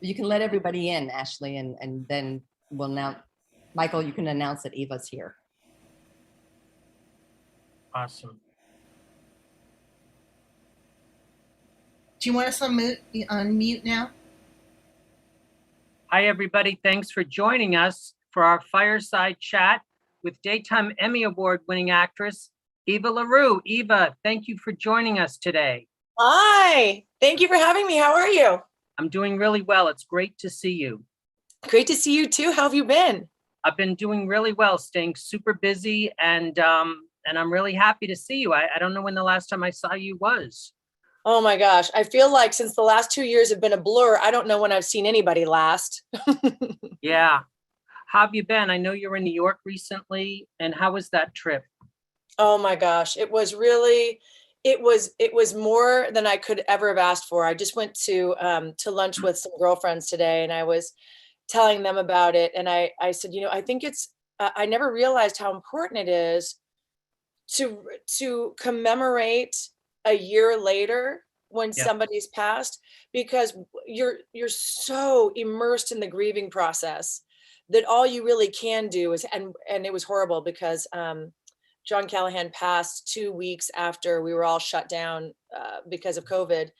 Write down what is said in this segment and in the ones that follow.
You can let everybody in, Ashley, and then we'll now, Michael, you can announce that Eva's here. Awesome. Do you want us on mute now? Hi, everybody. Thanks for joining us for our fireside chat with Daytime Emmy Award winning actress, Eva LaRue. Eva, thank you for joining us today. Hi, thank you for having me. How are you? I'm doing really well. It's great to see you. Great to see you too. How have you been? I've been doing really well, staying super busy, and I'm really happy to see you. I don't know when the last time I saw you was. Oh my gosh, I feel like since the last 2 years have been a blur, I don't know when I've seen anybody last. Yeah. How have you been? I know you're in New York recently, and how was that trip? Oh my gosh, it was really, it was more than I could ever have asked for. I just went to lunch with some girlfriends today, and I was telling them about it, and I said, I think it's I never realized how important it is to commemorate a year later when Yeah. somebody's passed, because you're so immersed in the grieving process that all you really can do is, and it was horrible because John Callahan passed 2 weeks after we were all shut down because of COVID.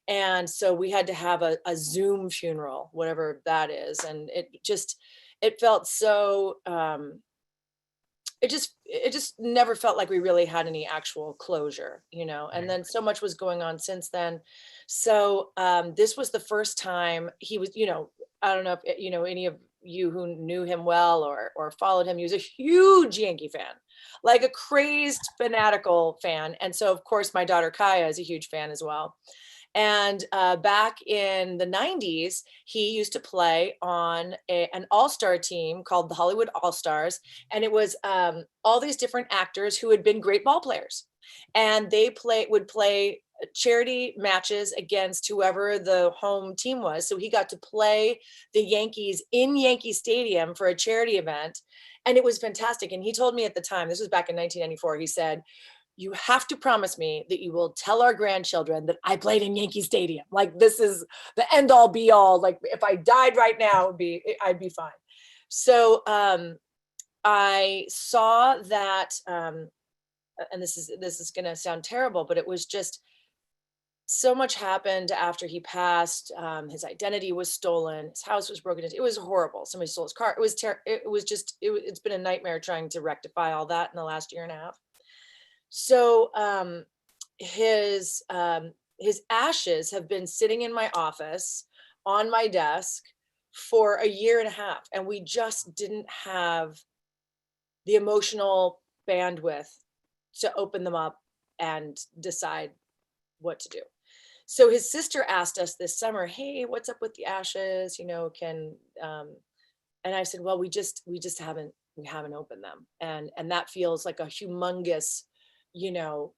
And so we had to have a Zoom funeral, whatever that is. And it felt so, it just never felt like we really had any actual closure, and then so much was going on since then. So this was the first time he was, I don't know if any of you who knew him well or followed him. He was a huge Yankee fan, like a crazed fanatical fan. And so of course my daughter Kaya is a huge fan as well. And back in the 90s, he used to play on an all-star team called the Hollywood All-Stars. And it was all these different actors who had been great ball players. And they would play charity matches against whoever the home team was. So he got to play the Yankees in Yankee Stadium for a charity event. And it was fantastic. And he told me at the time, this was back in 1994, he said, "You have to promise me that you will tell our grandchildren that I played in Yankee Stadium. Like, this is the end all be all. Like, if I died right now, I'd be fine." So I saw that, and this is going to sound terrible, but it was just so much happened after he passed. His identity was stolen. His house was broken into. It was horrible. Somebody stole his car. It was it's been a nightmare trying to rectify all that in the last year and a half. So his ashes have been sitting in my office on my desk for a year and a half, and we just didn't have the emotional bandwidth to open them up and decide what to do. So his sister asked us this summer, "Hey, what's up with the ashes? Can," and I said, "Well, we haven't opened them," and that feels like a humongous, you know,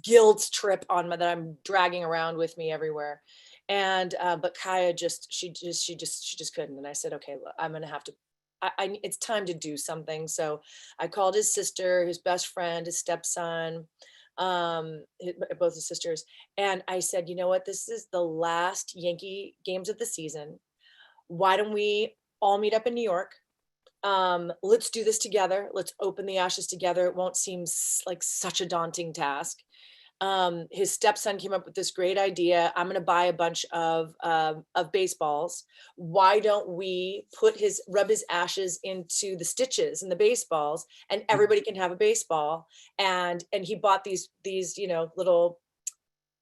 guilt trip that I'm dragging around with me everywhere. And but Kaya she just couldn't. And I said, "Okay, look, I'm gonna have to. It's time to do something." So I called his sister, his best friend, his stepson, both his sisters, and I said, "You know what? This is the last Yankee games of the season. Why don't we all meet up in New York? Let's do this together. Let's open the ashes together. It won't seem like such a daunting task." His stepson came up with this great idea. "I'm going to buy a bunch of baseballs. Why don't we rub his ashes into the stitches in the baseballs, and everybody can have a baseball?" And he bought these little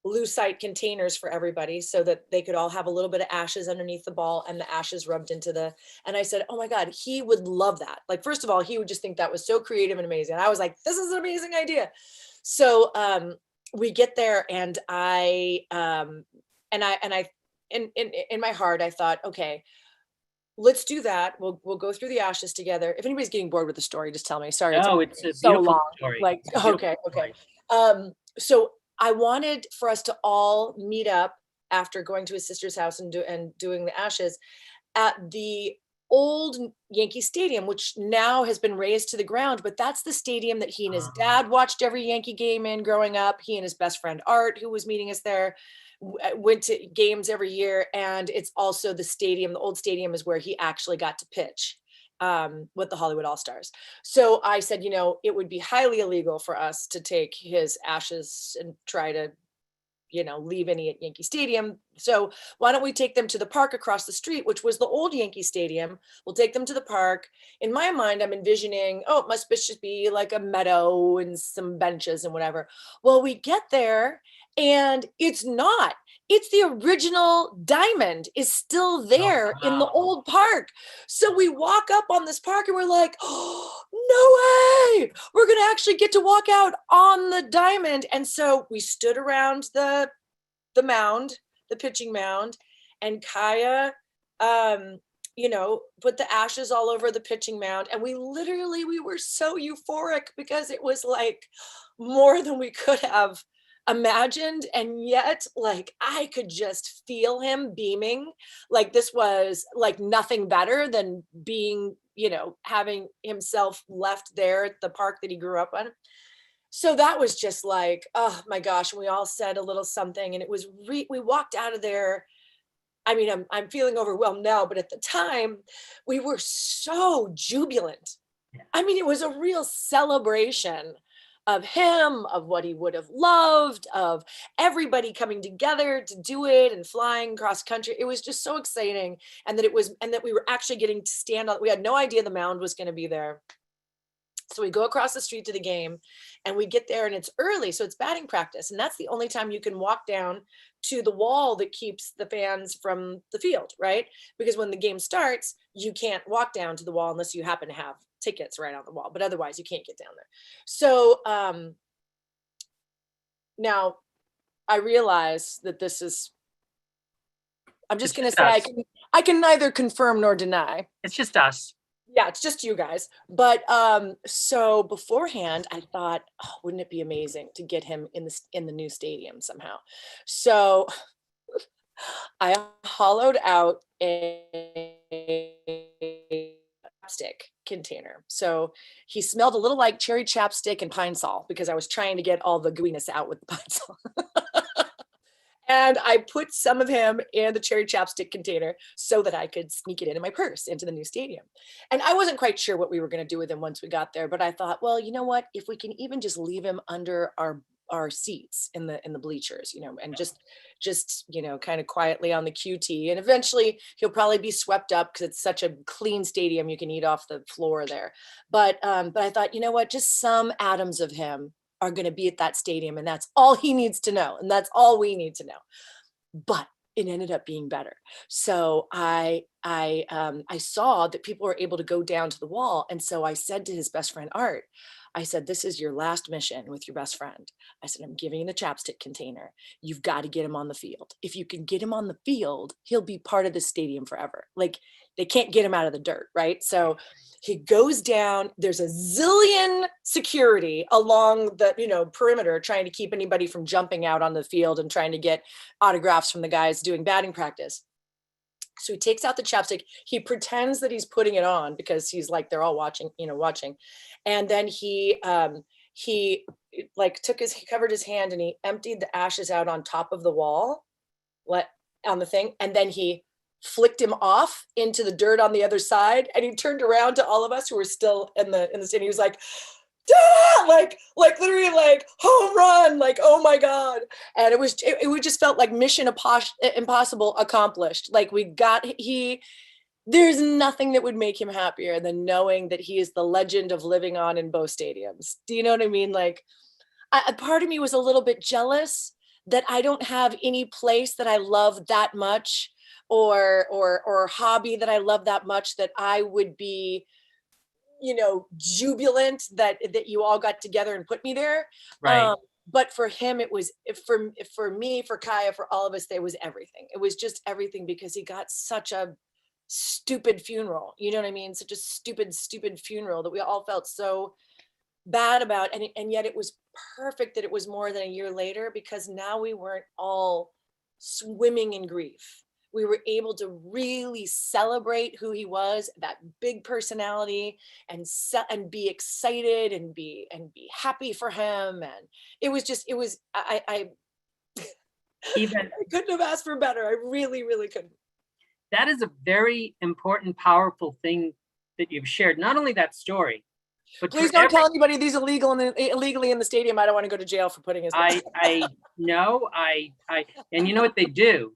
lucite containers for everybody so that they could all have a little bit of ashes underneath the ball and the ashes rubbed into and I said, "Oh my God, he would love that." Like, first of all, he would just think that was so creative and amazing. And I was like, "This is an amazing idea." So we get there, and in my heart, I thought, okay, let's do that. We'll go through the ashes together. If anybody's getting bored with the story, just tell me. Sorry, No, it's a so beautiful long. story. Like, okay. Story. So I wanted for us to all meet up after going to his sister's house and doing the ashes at the old Yankee Stadium, which now has been razed to the ground, but that's the stadium that he and his dad watched every Yankee game in growing up. He and his best friend Art, who was meeting us there, went to games every year. And it's also the stadium, the old stadium is where he actually got to pitch with the Hollywood All-Stars. So I said, it would be highly illegal for us to take his ashes and try to leave any at Yankee Stadium. So why don't we take them to the park across the street, which was the old Yankee Stadium. We'll take them to the park. In my mind, I'm envisioning, it must just be like a meadow and some benches and whatever. Well, we get there and it's not. It's the original diamond is still there in the wow. old park. So we walk up on this park and we're like, oh, no way. We're going to actually get to walk out on the diamond. And so we stood around the mound, the pitching mound, and Kaya, put the ashes all over the pitching mound. And we were so euphoric because it was like more than we could have imagined. And yet, like, I could just feel him beaming. Like this was like nothing better than being, having himself left there at the park that he grew up on. So that was just like, oh my gosh. And we all said a little something, and it was, we walked out of there. I mean, I'm feeling overwhelmed now, but at the time we were so jubilant. I mean, it was a real celebration of him, of what he would have loved, of everybody coming together to do it and flying cross country. It was just so exciting. And that we were actually getting to stand on, we had no idea the mound was going to be there. So we go across the street to the game and we get there and it's early. So it's batting practice. And that's the only time you can walk down to the wall that keeps the fans from the field, right? Because when the game starts, you can't walk down to the wall unless you happen to have tickets right on the wall, but otherwise you can't get down there. So now I realize that this is, I'm just going to say I can neither confirm nor deny. It's just us. Yeah, it's just you guys. But so beforehand, I thought, oh, wouldn't it be amazing to get him in the new stadium somehow? So I hollowed out a chapstick container. So he smelled a little like cherry chapstick and Pine Sol because I was trying to get all the gooiness out with the Pine Sol. And I put some of him in the cherry chapstick container so that I could sneak it in my purse into the new stadium. And I wasn't quite sure what we were going to do with him once we got there, but I thought, well, you know what? If we can even just leave him under our seats in the bleachers, and just kind of quietly on the QT, and eventually he'll probably be swept up because it's such a clean stadium, you can eat off the floor there. But I thought, you know what? Just some atoms of him are going to be at that stadium, and that's all he needs to know, and that's all we need to know. But it ended up being better. So I saw that people were able to go down to the wall, and so I said to his best friend Art, I said, this is your last mission with your best friend. I said, I'm giving you the chapstick container. You've got to get him on the field. If you can get him on the field, he'll be part of the stadium forever. Like, they can't get him out of the dirt, right? So he goes down, there's a zillion security along the perimeter trying to keep anybody from jumping out on the field and trying to get autographs from the guys doing batting practice. So he takes out the chapstick, he pretends that he's putting it on because he's like, they're all watching. And then he covered his hand and he emptied the ashes out on top of the wall, on the thing. And then he flicked him off into the dirt on the other side. And he turned around to all of us who were still in the stadium. He was like, like literally like home run, like, oh my God. And it just felt like mission impossible accomplished. Like there's nothing that would make him happier than knowing that he is the legend of living on in both stadiums. Do you know what I mean? Like, a part of me was a little bit jealous that I don't have any place that I love that much or hobby that I love that much that I would be, jubilant that you all got together and put me there. Right. But for him, it was, for me, for Kaya, for all of us, there was everything. It was just everything because he got such a stupid funeral. You know what I mean? Such a stupid funeral that we all felt so bad about. And yet it was perfect that it was more than a year later, because now we weren't all swimming in grief. We were able to really celebrate who he was, that big personality, and be excited and be happy for him. And it was Even I couldn't have asked for better. I really, really couldn't. that is a very important, powerful thing that you've shared. Not only that story, but Please for don't every, tell anybody these illegally in the stadium. I don't want to go to jail for putting his. I know, and you know what they do?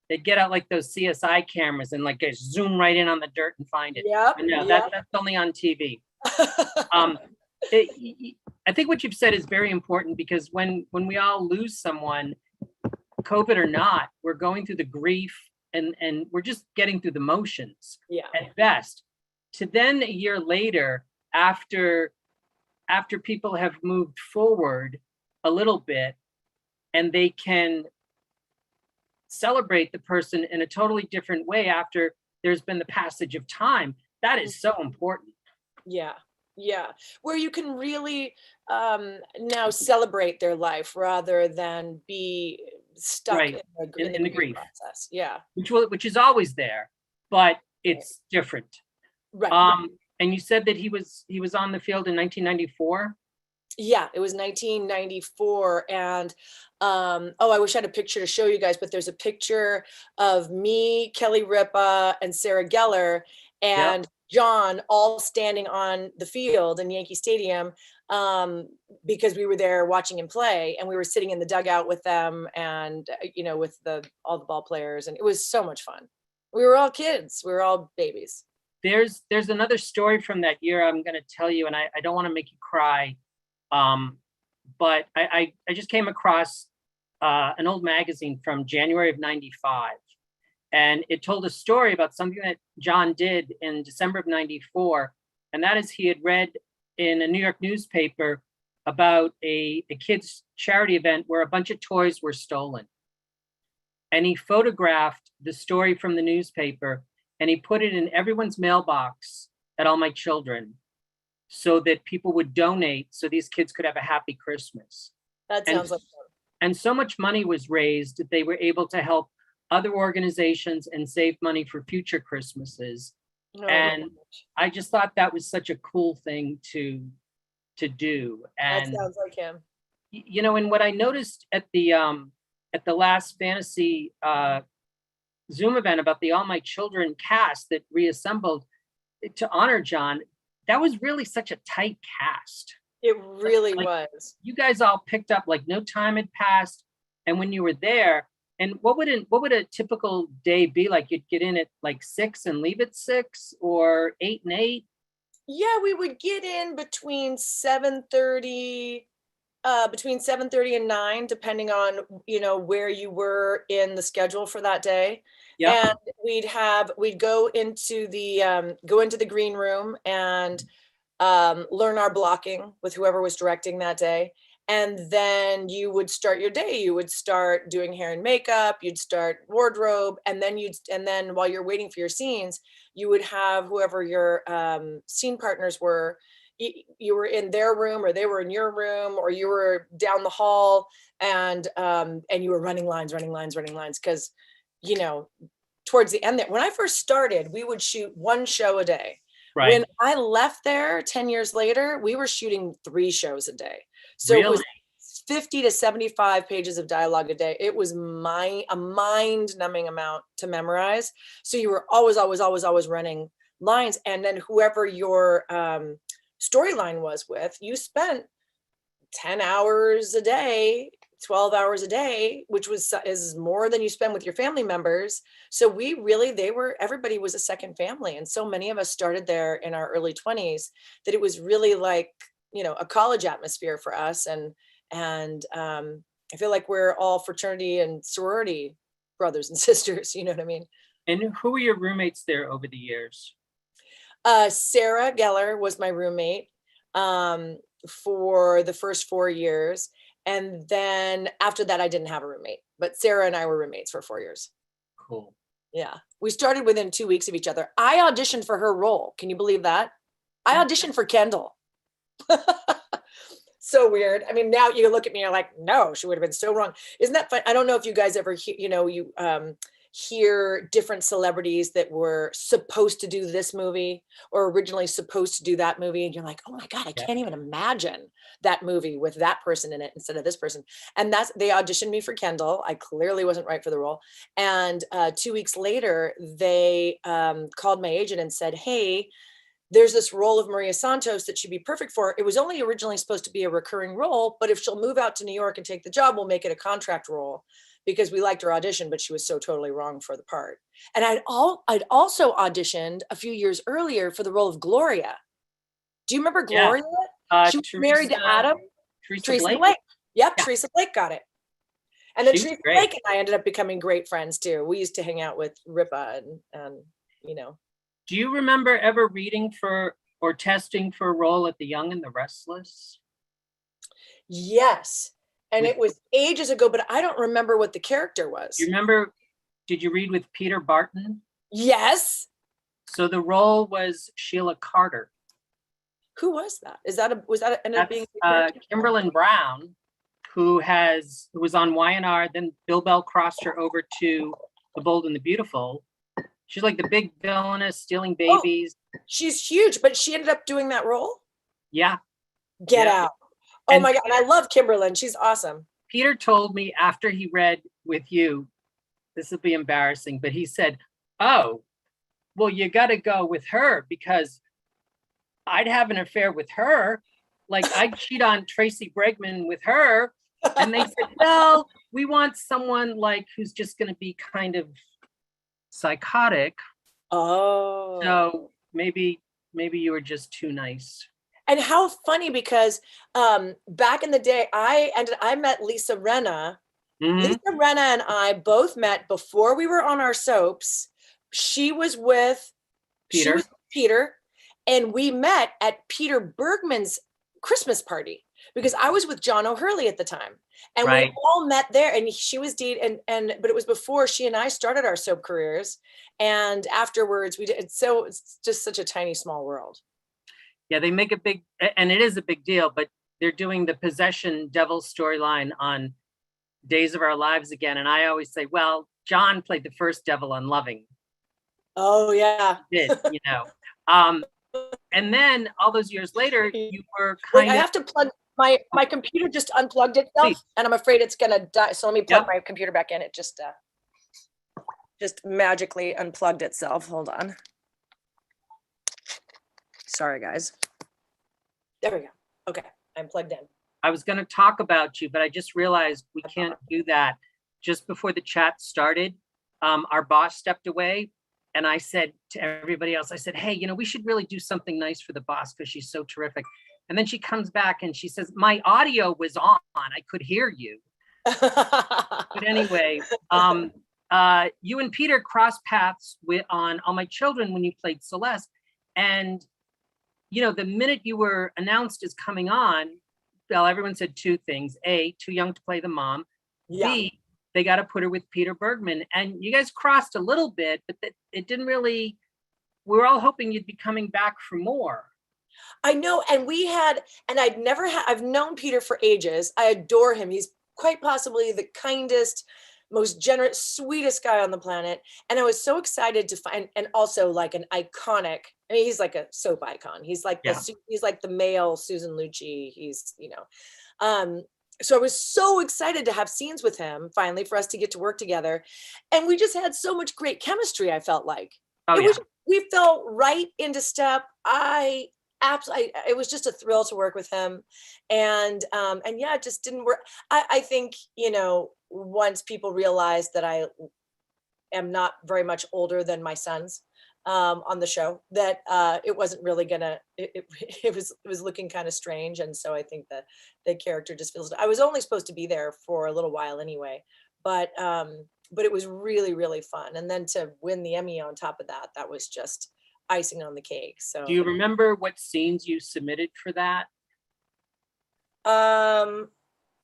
They get out like those CSI cameras and like zoom right in on the dirt and find it. Yep. But no, Yep. that's only on TV. Um, I think what you've said is very important because when we all lose someone, COVID or not, we're going through the grief and we're just getting through the motions Yeah. at best. To then a year later, after people have moved forward a little bit and they can celebrate the person in a totally different way after there's been the passage of time, that is so important. Yeah. Yeah. Where you can really now celebrate their life rather than be stuck Right. in the In the grief grief, process. Yeah. which is always there, but it's different. Right. And you said that he was on the field in 1994. Yeah, it was 1994. And oh, I wish I had a picture to show you guys, but there's a picture of me, Kelly Ripa, and Sarah Geller, Yep. and John all standing on the field in Yankee Stadium because we were there watching him play, and we were sitting in the dugout with them and with all the ball players, and it was so much fun. We were all kids. We were all babies. There's another story from that year I'm going to tell you, and I don't want to make you cry. But I just came across an old magazine from January of '95, and it told a story about something that John did in December of '94, and that is he had read in a New York newspaper about a kids' charity event where a bunch of toys were stolen. And he photographed the story from the newspaper and he put it in everyone's mailbox at All My Children so that people would donate so these kids could have a happy Christmas. That sounds like fun. And so much money was raised that they were able to help other organizations and save money for future Christmases. Oh, And I just thought that was such a cool thing to do. that And sounds like him. and what I noticed at the last fantasy Zoom event about the All My Children cast that reassembled to honor John, that was really such a tight cast. It really was. You guys all picked up like no time had passed, and when you were there, and what would a typical day be like? You'd get in at like 6 and leave at 6, or 8 and 8. Yeah, we would get in between 7:30 and 9, depending on where you were in the schedule for that day. Yeah. And we'd go into the green room and learn our blocking with whoever was directing that day. And then you would start your day. You would start doing hair and makeup, you'd start wardrobe, and then while you're waiting for your scenes, you would have whoever your scene partners were. You were in their room, or they were in your room, or you were down the hall, and you were running lines because towards the end there, when I first started, we would shoot one show a day. Right. When I left there 10 years later, we were shooting 3 shows a day. So Really? it was 50 to 75 pages of dialogue a day. It was a mind-numbing amount to memorize. So you were always running lines. And then whoever your storyline was with, you spent 10 hours a day, 12 hours a day, which is more than you spend with your family members. So everybody was a second family. And so many of us started there in our early 20s that it was really like, a college atmosphere for us. And I feel like we're all fraternity and sorority brothers and sisters, you know what I mean? And who were your roommates there over the years? Sarah Geller was my roommate for the first 4 years. And then after that, I didn't have a roommate, but Sarah and I were roommates for 4 years. Cool. Yeah. We started within 2 weeks of each other. I auditioned for her role. Can you believe that? I auditioned for Kendall. So weird. I mean, now you look at me and you're like, no, she would have been so wrong. Isn't that fun? I don't know if you guys ever, hear different celebrities that were supposed to do this movie or originally supposed to do that movie. And you're like, oh my God, I Yeah. can't even imagine that movie with that person in it instead of this person. And they auditioned me for Kendall. I clearly wasn't right for the role. And 2 weeks later, they called my agent and said, hey, there's this role of Maria Santos that she'd be perfect for. It was only originally supposed to be a recurring role, but if she'll move out to New York and take the job, we'll make it a contract role, because we liked her audition, but she was so totally wrong for the part. And I'd also auditioned a few years earlier for the role of Gloria. Do you remember Gloria? She was married to Adam. Teresa Blake. Yep, yeah. Teresa Blake got it. And then Teresa Blake and I ended up becoming great friends too. We used to hang out with Ripa and you know. Do you remember ever reading for or testing for a role at The Young and the Restless? Yes. And it was ages ago, but I don't remember what the character was. You remember, did you read with Peter Barton? Yes. So the role was Sheila Carter. Who was that? Was that ended up being Kimberlyn Brown, who was on YNR, then Bill Bell crossed her over to The Bold and the Beautiful. She's like the big villainess, stealing babies. Oh, she's huge, but she ended up doing that role? Yeah. Get out. Oh my God, and I love Kimberlyn. She's awesome. Peter told me after he read with you, this will be embarrassing, but he said, oh, well, you got to go with her because I'd have an affair with her. Like I'd cheat on Tracy Bregman with her. And they said, well, we want someone like who's just going to be kind of psychotic. Oh. So maybe you were just too nice. And how funny, because back in the day, I met Lisa Renna. Mm-hmm. Lisa Renna and I both met before we were on our soaps. She was with Peter, and we met at Peter Bergman's Christmas party because I was with John O'Hurley at the time, and we all met there. And she was but it was before she and I started our soap careers, and afterwards we did. So it's just such a tiny, small world. Yeah, they make a big, and it is a big deal, but they're doing the possession devil storyline on Days of Our Lives again. And I always say, well, John played the first devil on Loving. Oh, yeah. He did, you know. And then all those years later, you were I have to plug, my computer just unplugged itself, and I'm afraid it's going to die. So let me plug my computer back in. It just magically unplugged itself. Hold on. Sorry, guys. There we go. Okay, I'm plugged in. I was going to talk about you, but I just realized we can't do that. Just before the chat started, our boss stepped away, and I said to everybody else, I said, hey, you know, we should really do something nice for the boss because she's so terrific. And then she comes back and she says, my audio was on. I could hear you. But anyway, you and Peter crossed paths on All My Children when you played Celeste. And you know, the minute you were announced as coming on, well, everyone said two things. A, too young to play the mom. Yeah. B, they got to put her with Peter Bergman. And you guys crossed a little bit, but it didn't really, we were all hoping you'd be coming back for more. I know. And I've known Peter for ages. I adore him. He's quite possibly the kindest, most generous, sweetest guy on the planet. And I was so excited to find, and also like an iconic, I mean, he's like a soap icon. He's like he's like the male Susan Lucci. He's, you know, so I was so excited to have scenes with him finally for us to get to work together. And we just had so much great chemistry. I felt like we fell right into step. It was just a thrill to work with him. And yeah, it just didn't work. I think, you know, once people realized that I am not very much older than my sons on the show, that it wasn't really gonna, it was looking kind of strange. And so I think that the character just feels, I was only supposed to be there for a little while anyway, but it was really, really fun. And then to win the Emmy on top of that, that was just icing on the cake. So do you remember what scenes you submitted for that?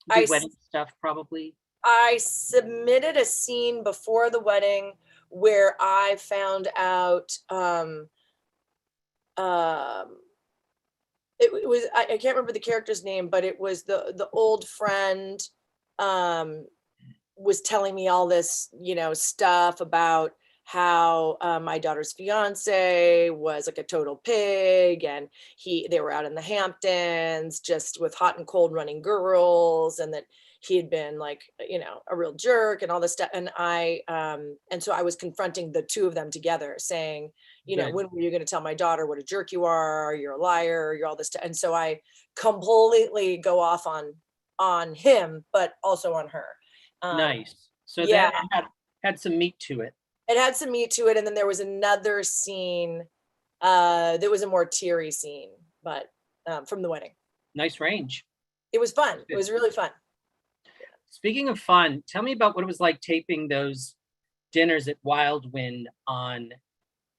Wedding stuff, probably. I submitted a scene before the wedding where I found out it was I can't remember the character's name, but it was the old friend was telling me all this, stuff about how my daughter's fiance was like a total pig, and they were out in the Hamptons just with hot and cold running girls, and that he had been like, a real jerk and all this stuff. And so I was confronting the two of them together, saying, Good. when were you going to tell my daughter what a jerk you are? You're a liar. You're all this stuff. And so I completely go off on him, but also on her. Nice. So yeah. that had some meat to it. It had some meat to it. And then there was another scene that was a more teary scene, but from the wedding. Nice range. It was fun. It was really fun. Speaking of fun, tell me about what it was like taping those dinners at Wild Wind on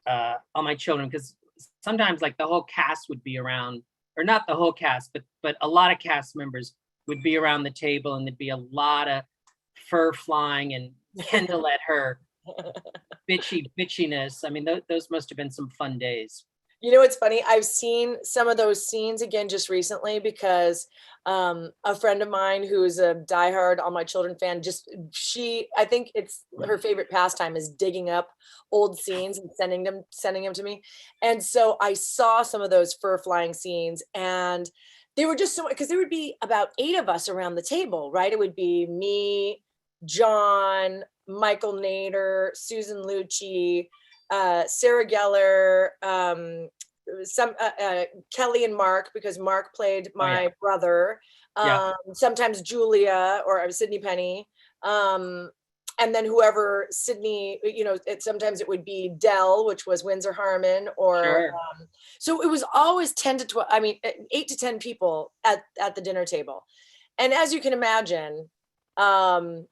My Children, because sometimes like the whole cast would be around, or not the whole cast, but a lot of cast members would be around the table, and there'd be a lot of fur flying and Kendall at her bitchiness. I mean, those must have been some fun days. It's funny. I've seen some of those scenes again just recently because a friend of mine who's a diehard All My Children fan, I think it's her favorite pastime is digging up old scenes and sending them to me. And so I saw some of those fur flying scenes, and they were just so, because there would be about 8 of us around the table, right? It would be me, John, Michael Nader, Susan Lucci, Sarah Geller, Kelly and Mark, because Mark played my brother, sometimes Julia or Sydney Penny, and then whoever Sydney, sometimes it would be Dell, which was Windsor Harmon, or Sure. So it was always 10 to 12, 8 to 10 people at the dinner table. And as you can imagine, and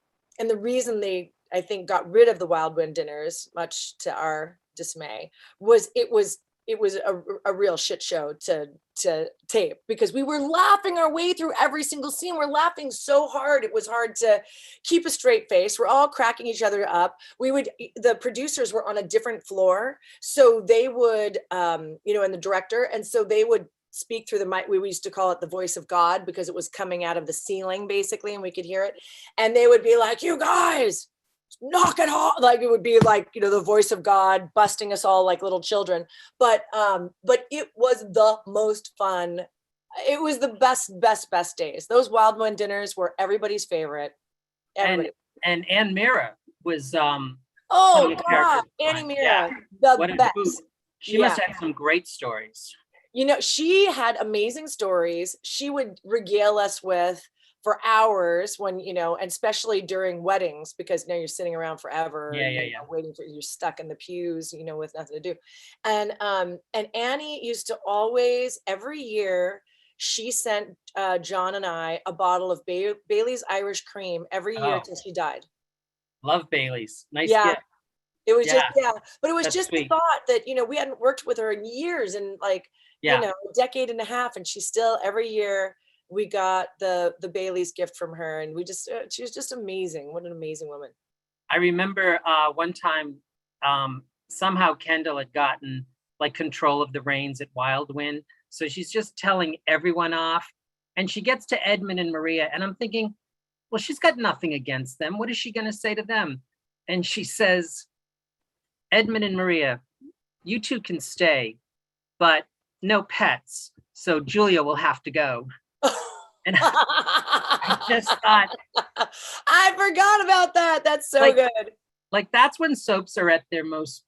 the reason they, I think, got rid of the Wild Wind dinners, much to our dismay, was it was a real shit show to tape, because we were laughing our way through every single scene. We're laughing so hard. It was hard to keep a straight face. We're all cracking each other up. The producers were on a different floor. So they would, and the director, and so they would speak through the mic. We used to call it the voice of God, because it was coming out of the ceiling basically, and we could hear it. And they would be like, "You guys, knock it off." Like, it would be like, the voice of God busting us all like little children. But it was the most fun. It was the best days. Those Wild Wind dinners were everybody's favorite. And Ann Mira was oh God, Annie Mira, the best. She must have had some great stories. She had amazing stories. She would regale us with for hours when, and especially during weddings, because you're sitting around forever, waiting for, you're stuck in the pews, with nothing to do. And Annie used to always, every year, she sent John and I a bottle of Bailey's Irish Cream every year till she died. Love Bailey's. Nice gift. It was but it was just sweet. the thought that, we hadn't worked with her in years, and like, a decade and a half, and she still, every year we got the Bailey's gift from her, and she was just amazing. What an amazing woman. I remember one time somehow Kendall had gotten like control of the reins at Wild Wind. So she's just telling everyone off, and she gets to Edmund and Maria, and I'm thinking, well, she's got nothing against them. What is she going to say to them? And she says, "Edmund and Maria, you two can stay, but no pets. So Julia will have to go." And I just thought, I forgot about that. That's so good. Like, that's when soaps are at their most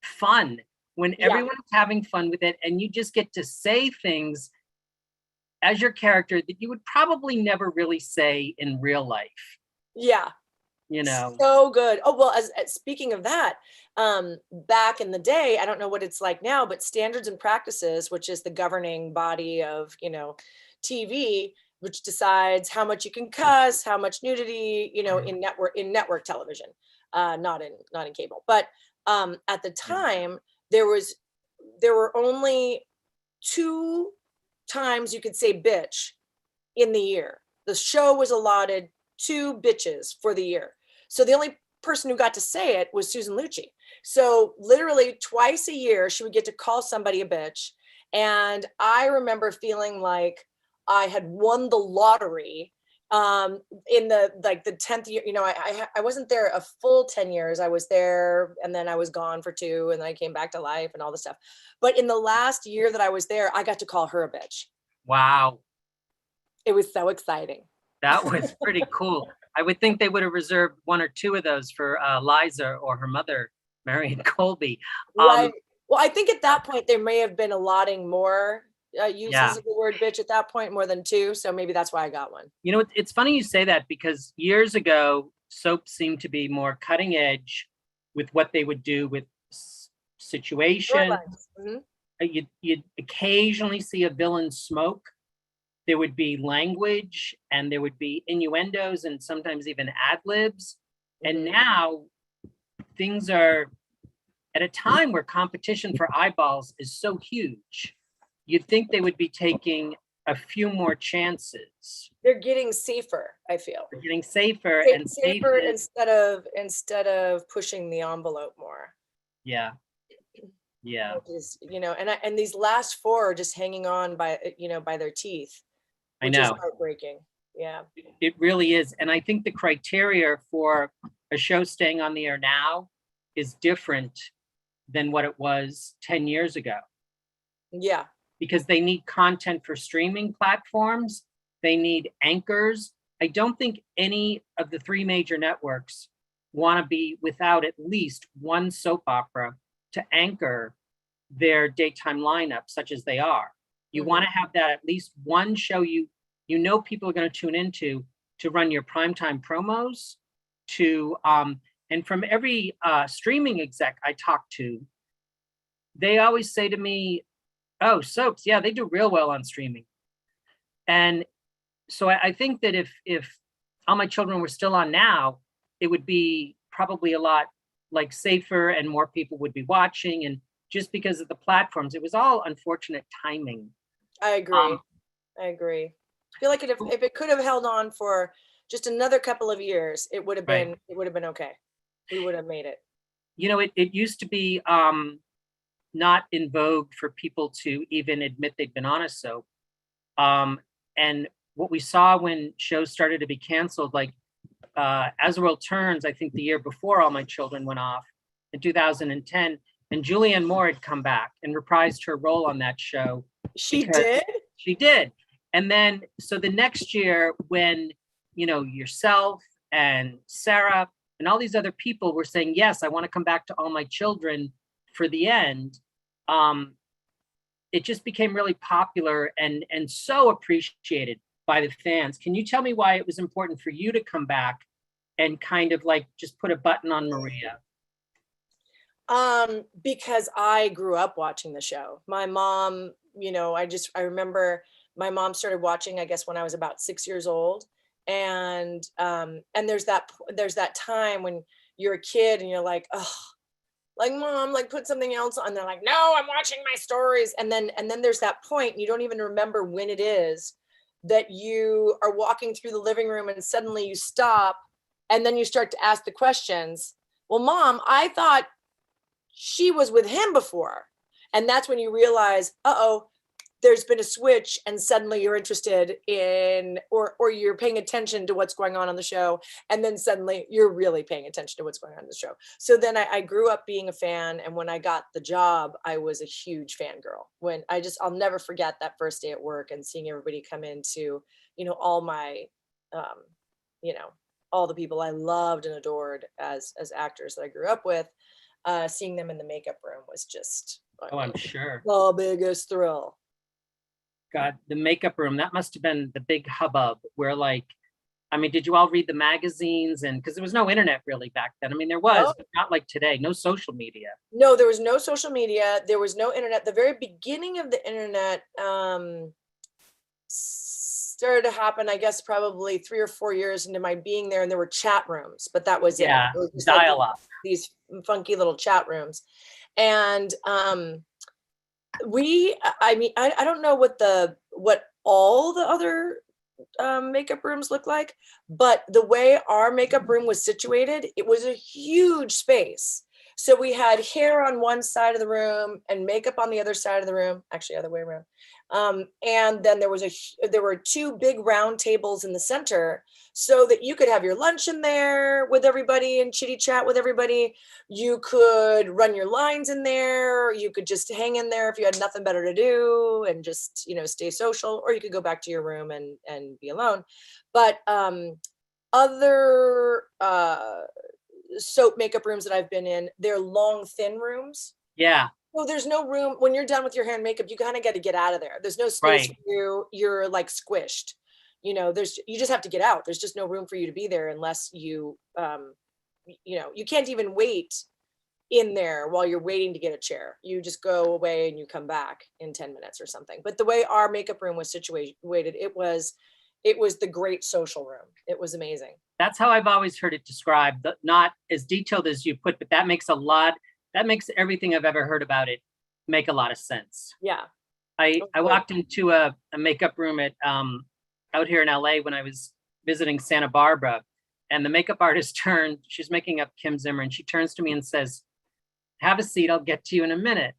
fun, when everyone's having fun with it, and you just get to say things as your character that you would probably never really say in real life. Yeah. So good. Oh, well, as speaking of that, back in the day, I don't know what it's like now, but Standards and Practices, which is the governing body of, TV, which decides how much you can cuss, how much nudity, in network television, not in cable. But at the time, there were only 2 times you could say bitch in the year. The show was allotted 2 bitches for the year. So the only person who got to say it was Susan Lucci. So literally twice a year, she would get to call somebody a bitch. And I remember feeling like I had won the lottery, In the 10th year, I wasn't there a full 10 years. I was there and then I was gone for 2 and then I came back to life and all this stuff. But in the last year that I was there, I got to call her a bitch. Wow. It was so exciting. That was pretty cool. I would think they would have reserved 1 or 2 of those for Liza or her mother, Marion Colby. Right. Well, I think at that point there may have been allotting more uses Yeah. of the word bitch at that point, more than 2. So maybe that's why I got one. You know, it's funny you say that because years ago, soaps seemed to be more cutting edge with what they would do with situations. Mhm. You'd occasionally see a villain smoke. There would be language and there would be innuendos and sometimes even ad libs. And Mhm. now things are at a time where competition for eyeballs is so huge. You'd think they would be taking a few more chances. They're getting safer, I feel. They're getting safer and Safer safer. instead of pushing the envelope more. Yeah. Yeah. Which is, and these last 4 are just hanging on by their teeth, I which is know. heartbreaking. Yeah. It really is. And I think the criteria for a show staying on the air now is different than what it was 10 years ago. Yeah. Because they need content for streaming platforms. They need anchors. I don't think any of the 3 major networks want to be without at least one soap opera to anchor their daytime lineup, such as they are. You Mhm. want to have that at least one show you know people are going to tune into to run your primetime promos, and from every streaming exec I talk to, they always say to me, oh, soaps, yeah, they do real well on streaming. And so I think that if All My Children were still on now, it would be probably a lot like safer and more people would be watching. And just because of the platforms, it was all unfortunate timing. I agree. I feel like if it could have held on for just another couple of years, it would have been Right. it would have been okay. We would have made it. You know, it used to be not in vogue for people to even admit they'd been on a soap. And what we saw when shows started to be canceled, like As the World Turns, I think the year before All My Children went off in 2010, and Julianne Moore had come back and reprised her role on that show. She did? She did. And then, so the next year when, yourself and Sarah and all these other people were saying, yes, I want to come back to All My Children for the end, it just became really popular and so appreciated by the fans. Can you tell me why it was important for you to come back and kind of like just put a button on Maria? Because I grew up watching the show. My mom, I remember my mom started watching, I guess, when I was about 6 years old. And there's that time when you're a kid and you're like, oh, like, mom, like, put something else on. They're like, no, I'm watching my stories. And then there's that point, you don't even remember when it is, that you are walking through the living room and suddenly you stop and then you start to ask the questions. Well, mom, I thought she was with him before. And that's when you realize, there's been a switch and suddenly you're interested in, or you're paying attention to what's going on the show. And then suddenly you're really paying attention to what's going on in the show. So then I grew up being a fan. And when I got the job, I was a huge fangirl. I'll never forget that first day at work and seeing everybody come into, all my, all the people I loved and adored as actors that I grew up with, seeing them in the makeup room was just, I'm sure. the biggest thrill. God, the makeup room, that must have been the big hubbub where did you all read the magazines? And because there was no internet really back then. There was, but not like today, no social media. No, there was no social media. There was no internet. The very beginning of the internet started to happen, I guess, probably 3 or 4 years into my being there. And there were chat rooms, but that was it. It was just dial-up. These funky little chat rooms. And I don't know what all the other makeup rooms look like, but the way our makeup room was situated, it was a huge space. So we had hair on one side of the room and makeup on the other side of the room, actually other way around. And then there were two big round tables in the center so that you could have your lunch in there with everybody and chitty chat with everybody. You could run your lines in there. You could just hang in there if you had nothing better to do and just, you know, stay social, or you could go back to your room and be alone. But other soap makeup rooms that I've been in, they're long, thin rooms. Yeah. So there's no room when you're done with your hair and makeup. You kind of got to get out of there. There's no space Right. for you. You're like squished. You know, you just have to get out. There's just no room for you to be there unless you, you know, you can't even wait in there while you're waiting to get a chair. You just go away and you come back in 10 minutes or something. But the way our makeup room was situated, it was the great social room. It was amazing. That's how I've always heard it described. Not as detailed as you put, but that makes everything I've ever heard about it make a lot of sense. Yeah. I walked into a makeup room at out here in LA when I was visiting Santa Barbara, and the makeup artist she's making up Kim Zimmer, and she turns to me and says, "Have a seat, I'll get to you in a minute."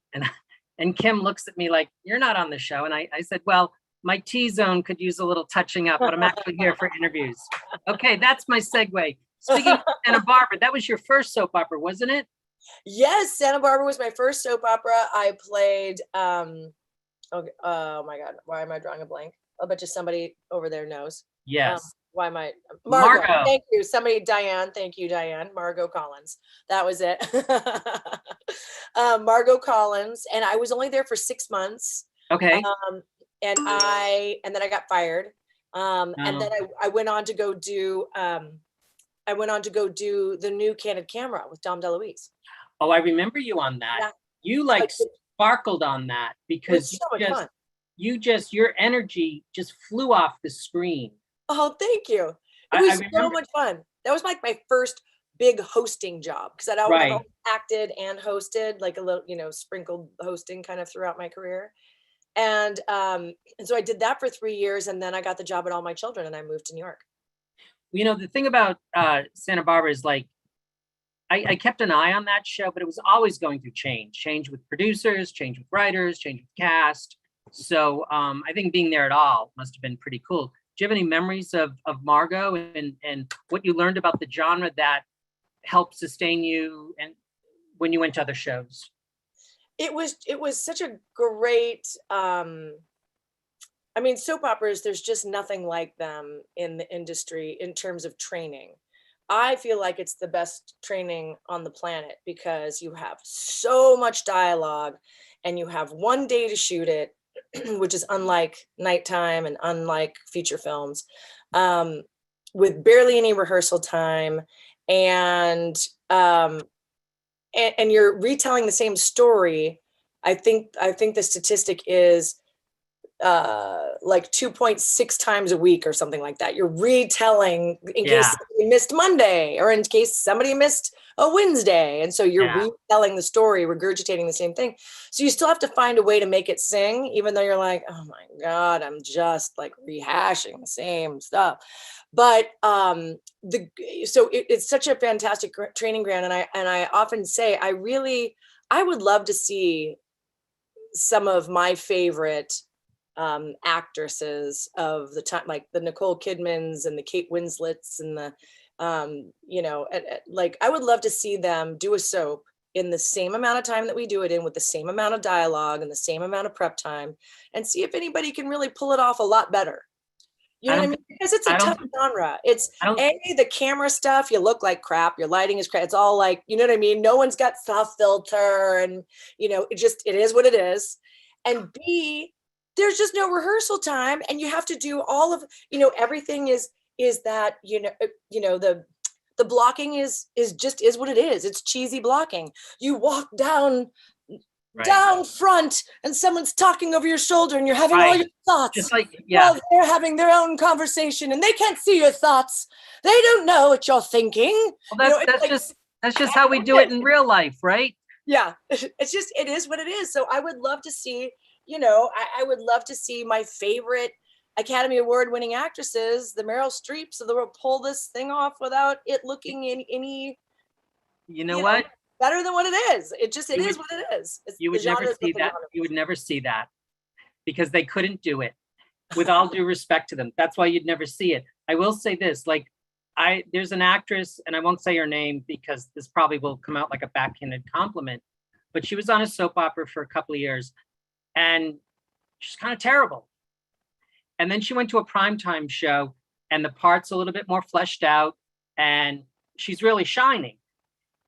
And Kim looks at me like, "You're not on the show." And I said, "Well, my T-zone could use a little touching up, but I'm actually here for interviews." Okay, that's my segue. Speaking of Santa Barbara, that was your first soap opera, wasn't it? Yes, Santa Barbara was my first soap opera. I played, oh my God, why am I drawing a blank? I'll bet you somebody over there knows. Yes. Why am I? Margot. Thank you. Diane. Thank you, Diane. Margot Collins. That was it. Margot Collins. And I was only there for 6 months. Okay. And then I got fired. And then I went on to go do, the new Candid Camera with Dom DeLuise. Oh, I remember you on that. Yeah. You like sparkled on that because your energy just flew off the screen. Oh, thank you. It was so much fun. That was like my first big hosting job, because I've always acted and hosted, like a little, you know, sprinkled hosting kind of throughout my career. And so I did that for 3 years, and then I got the job at All My Children, and I moved to New York. You know, the thing about Santa Barbara is, like, I kept an eye on that show, but it was always going through change with producers, change with writers, change with cast. So I think being there at all must have been pretty cool. Do you have any memories of Margot and what you learned about the genre that helped sustain you and when you went to other shows? It was such a great, I mean, soap operas, there's just nothing like them in the industry in terms of training. I feel like it's the best training on the planet, because you have so much dialogue and you have one day to shoot it, which is unlike nighttime and unlike feature films, with barely any rehearsal time. And you're retelling the same story. I think the statistic is like 2.6 times a week or something like that. You're retelling in case somebody missed Monday, or in case somebody missed a Wednesday. And so you're retelling the story, regurgitating the same thing. So you still have to find a way to make it sing, even though you're like, oh my God, I'm just like rehashing the same stuff. But it's such a fantastic training ground. And I often say, I would love to see some of my favorite actresses of the time, like the Nicole Kidmans and the Kate Winslets and the, you know, like I would love to see them do a soap in the same amount of time that we do it in, with the same amount of dialogue and the same amount of prep time, and see if anybody can really pull it off a lot better. You know what I mean? Because it's a tough genre. It's the camera stuff, you look like crap, your lighting is crap. It's all like, you know what I mean? No one's got soft filter, and, you know, it is what it is. And B, there's just no rehearsal time, and you have to do all of, you know, everything is that, you know, the blocking is what it is. It's cheesy blocking. You walk down front and someone's talking over your shoulder and you're having all your thoughts, just like, while they're having their own conversation, and they can't see your thoughts. They don't know what you're thinking. Well, that's just how we do it in real life, right? Yeah, it is what it is. So I would love to see, you know, I would love to see my favorite Academy Award winning actresses, the Meryl Streeps of the world, pull this thing off without it looking any, you know what? Better than what it is. It is what it is. You would never see that. You would never see that. because they couldn't do it. With all due respect to them, that's why you'd never see it. I will say this, like, there's an actress, and I won't say her name because this probably will come out like a backhanded compliment, but she was on a soap opera for a couple of years, and she's kind of terrible. And then she went to a primetime show, and the part's a little bit more fleshed out, and she's really shining.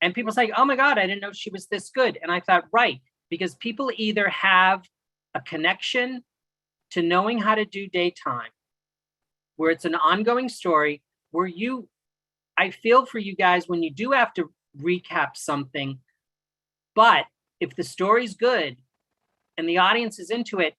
And people say, oh my God, I didn't know she was this good. And I thought, right, because people either have a connection to knowing how to do daytime, where it's an ongoing story, where I feel for you guys when you do have to recap something, but if the story's good and the audience is into it,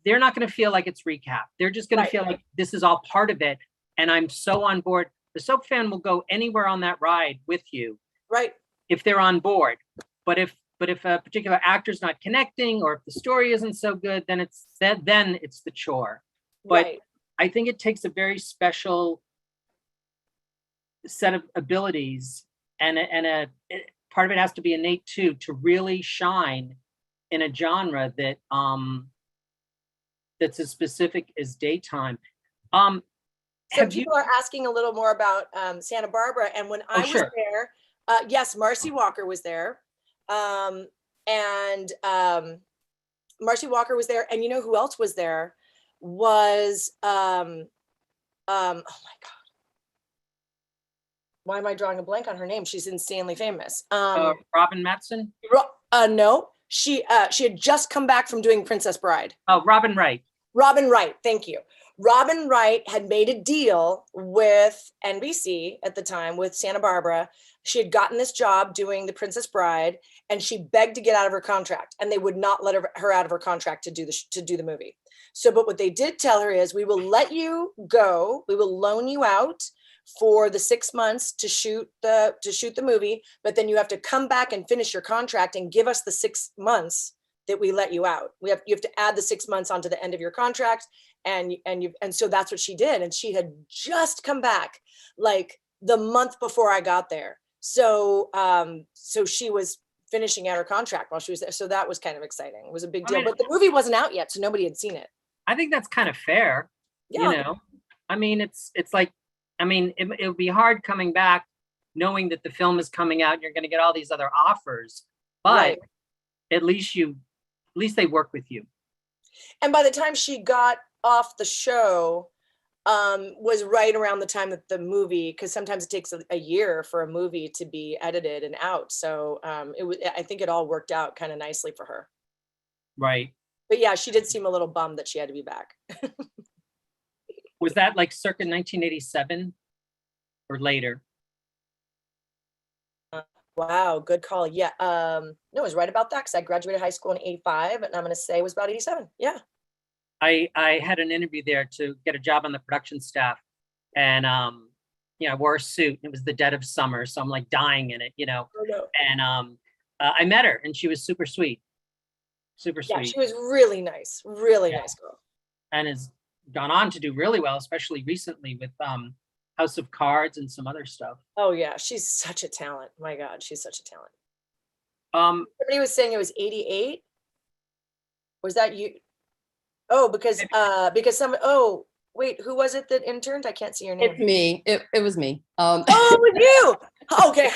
they're not going to feel like it's recap. They're just going to feel like this is all part of it. And I'm so on board. The soap fan will go anywhere on that ride with you. Right. If they're on board. But if a particular actor's not connecting, or if the story isn't so good, then it's the chore. But I think it takes a very special set of abilities, and part of it has to be innate too, to really shine in a genre that that's as specific as daytime. So people are asking a little more about Santa Barbara, and when I was there, yes, Marcy Walker was there. Marcy Walker was there, and you know who else was there? Was oh my God, why am I drawing a blank on her name? She's insanely famous. Robin Matson? No, she had just come back from doing Princess Bride. Oh, Robin Wright. Robin Wright, thank you. Robin Wright had made a deal with NBC at the time, with Santa Barbara. She had gotten this job doing The Princess Bride, and she begged to get out of her contract, and they would not let her out of her contract to do the movie. So, but what they did tell her is, we will let you go. We will loan you out for the 6 months to shoot the movie, but then you have to come back and finish your contract and give us the 6 months that we let you out. You have to add the 6 months onto the end of your contract. And so that's what she did. And she had just come back like the month before I got there. So, so she was finishing out her contract while she was there. So that was kind of exciting. It was a big deal, but the movie wasn't out yet, so nobody had seen it. I think that's kind of fair. Yeah. You know, I mean, it's like, I mean, it would be hard coming back knowing that the film is coming out and you're going to get all these other offers, but at least they work with you. And by the time she got off the show, was right around the time that the movie, because sometimes it takes a year for a movie to be edited and out. So I think it all worked out kind of nicely for her. Right. But yeah, she did seem a little bummed that she had to be back. Was that like circa 1987 or later? Wow, good call. Yeah, no, it was right about that, because I graduated high school in '85, and I'm going to say it was about '87. Yeah. I had an interview there to get a job on the production staff, and you know, I wore a suit. It was the dead of summer, so I'm like dying in it, you know. Oh, no. And I met her, and she was super sweet, super sweet. Yeah, she was really nice nice girl, and has gone on to do really well, especially recently with House of Cards and some other stuff. Oh yeah, she's such a talent. My God, she's such a talent. Somebody was saying it was '88. Was that you? Oh, because oh wait, who was it that interned? I can't see your name. It's me. It was me. Oh, it was you. Okay.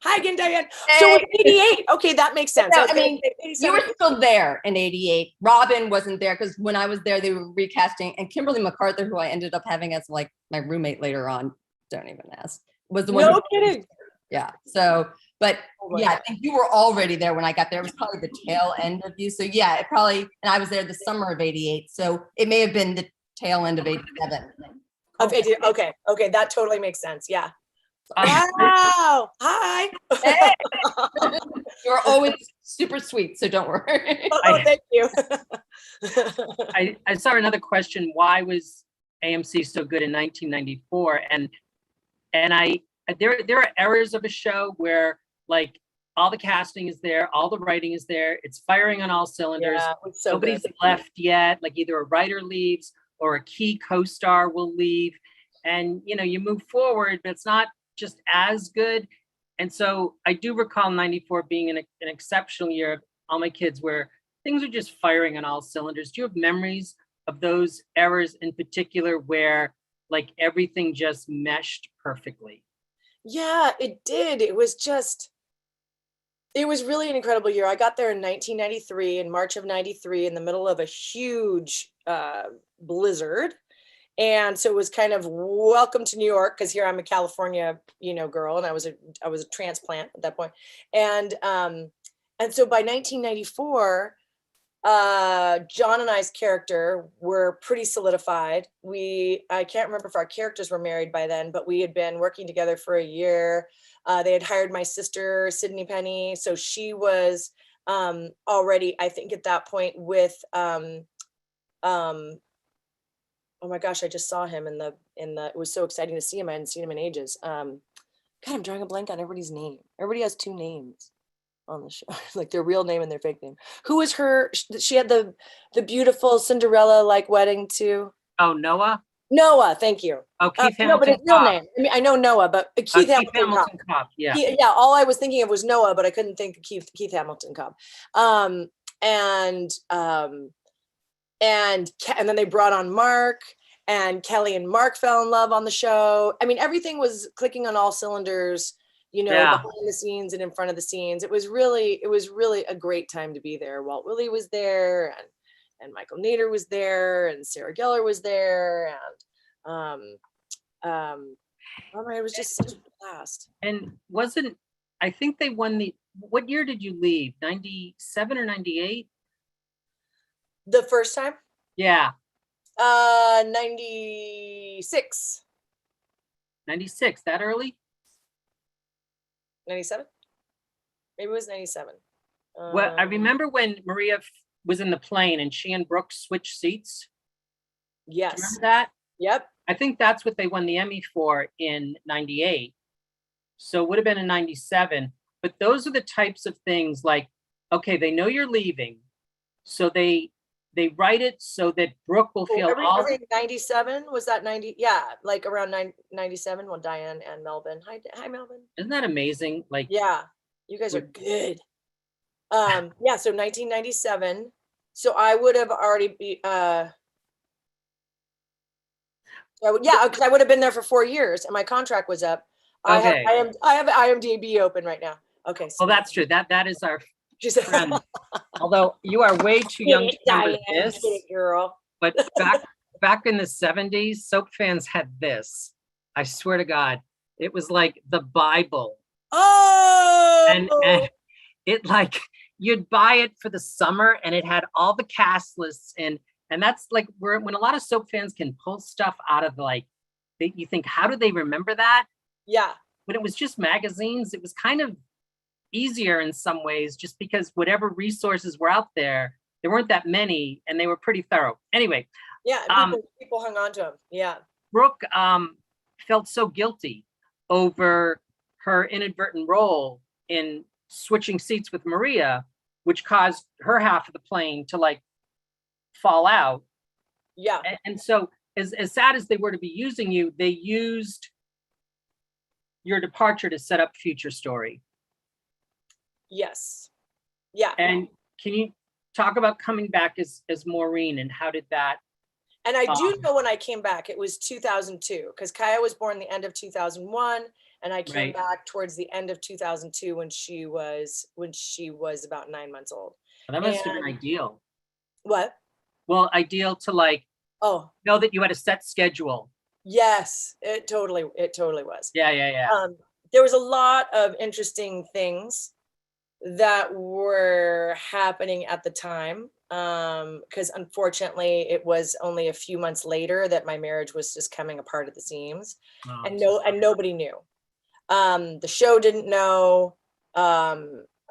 Hi again, Diane. So it was '88. Okay, that makes sense. I mean, you were still there in '88. Robin wasn't there because when I was there, they were recasting, and Kimberly MacArthur, who I ended up having as like my roommate later on, don't even ask, was the one. No kidding. Yeah. So, but yeah, I think you were already there when I got there. It was probably the tail end of you. So yeah, it probably, and I was there the summer of '88. So it may have been the tail end of '87. Okay, that totally makes sense. Yeah. Wow. Hi. Hey. You're always super sweet, so don't worry. Oh, thank you. I saw another question. Why was AMC so good in 1994? And there are eras of a show where like all the casting is there, all the writing is there, it's firing on all cylinders. Yeah, so nobody's good. left yet. Like either a writer leaves or a key co-star will leave, and you know, you move forward, but it's not just as good. And so I do recall '94 being an exceptional year. All my kids were things are just firing on all cylinders. Do you have memories of those eras in particular where like everything just meshed perfectly? Yeah, it did. It was really an incredible year. I got there in 1993, in March of 93, in the middle of a huge blizzard. And so it was kind of welcome to New York, because here I'm a California, girl, and I was a transplant at that point. And so by 1994, John and I's character were pretty solidified. I can't remember if our characters were married by then, but we had been working together for a year. They had hired my sister, Sydney Penny. So she was already, I think at that point with, oh my gosh, I just saw him it was so exciting to see him. I hadn't seen him in ages. God, I'm drawing a blank on everybody's name. Everybody has two names on the show, like their real name and their fake name. Who was her? She had the beautiful Cinderella like wedding too. Oh, Noah. Noah, thank you. Oh, Keith No, but Hamilton his real Cobb. name. I mean, I know Noah, but Keith Hamilton Cobb. Cobb. Yeah. Yeah, all I was thinking of was Noah, but I couldn't think of Keith Hamilton Cobb. And then they brought on Mark, and Kelly and Mark fell in love on the show. I mean, everything was clicking on all cylinders, Yeah. behind the scenes and in front of the scenes. It was really a great time to be there. Walt Willey was there, and Michael Nader was there, and Sarah Gellar was there, and it was just such a blast. And I think they won what year did you leave? 97 or 98? The first time? Yeah. 96. 96, that early? 97? Maybe it was 97. Well, I remember when Maria was in the plane and she and Brooke switched seats. Yes. Do you remember that? Yep. I think that's what they won the Emmy for in 98. So it would have been in 97. But those are the types of things like, okay, they know you're leaving. So they write it so that Brooke will feel every 97, was that 90? Yeah, like around 97. Well, Diane and Melvin. Hi, Melvin. Isn't that amazing? Like, yeah, you guys are good. Yeah, so 1997. So I would have already because I would have been there for 4 years and my contract was up. Okay. I have IMDb open right now. Okay. So well, that's true. That is our friend. Although you are way too young to remember this, girl. But back in the 70s, soap fans had this. I swear to God, it was like the Bible. Oh, and it like you'd buy it for the summer, and it had all the cast lists, and that's like when a lot of soap fans can pull stuff out of you think, how do they remember that? Yeah. When it was just magazines, it was kind of easier in some ways, just because whatever resources were out there weren't that many, and they were pretty thorough. Anyway. Yeah, people hung on to them. Yeah. Brooke felt so guilty over her inadvertent role in switching seats with Maria, which caused her half of the plane to fall out. Yeah. And so as sad as they were to be using you, they used your departure to set up future story. Yes. Yeah. And can you talk about coming back as Maureen, and how did that? And I do know when I came back, it was 2002, because Kaya was born the end of 2001, and I came back towards the end of 2002 when she was about 9 months old. Well, that must have been ideal. What? Well, ideal to know that you had a set schedule. Yes, it totally was. Yeah. There was a lot of interesting things that were happening at the time, because unfortunately it was only a few months later that my marriage was just coming apart at the seams. And nobody knew. The show didn't know,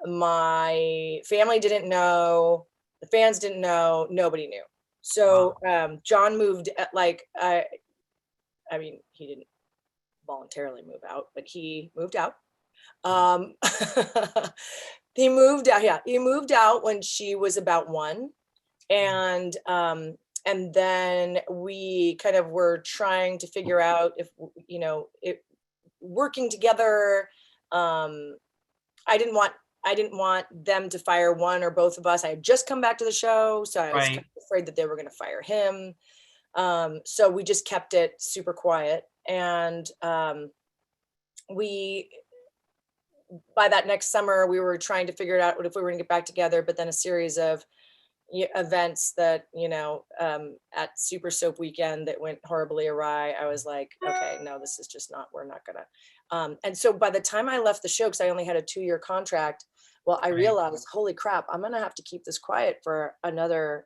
my family didn't know, the fans didn't know, nobody knew. So John moved he didn't voluntarily move out, but he moved out. He moved out when she was about 1. And then we kind of were trying to figure out if, working together. I didn't want I didn't want them to fire one or both of us. I had just come back to the show, so I was kind Right. of afraid that they were going to fire him. So we just kept it super quiet. And we, by that next summer, we were trying to figure it out if we were going to get back together, but then a series of events that, at Super Soap Weekend that went horribly awry. I was like, okay, no, this is just not, we're not gonna. And so by the time I left the show, because I only had a 2-year contract, well, I Right. realized, holy crap, I'm gonna have to keep this quiet for another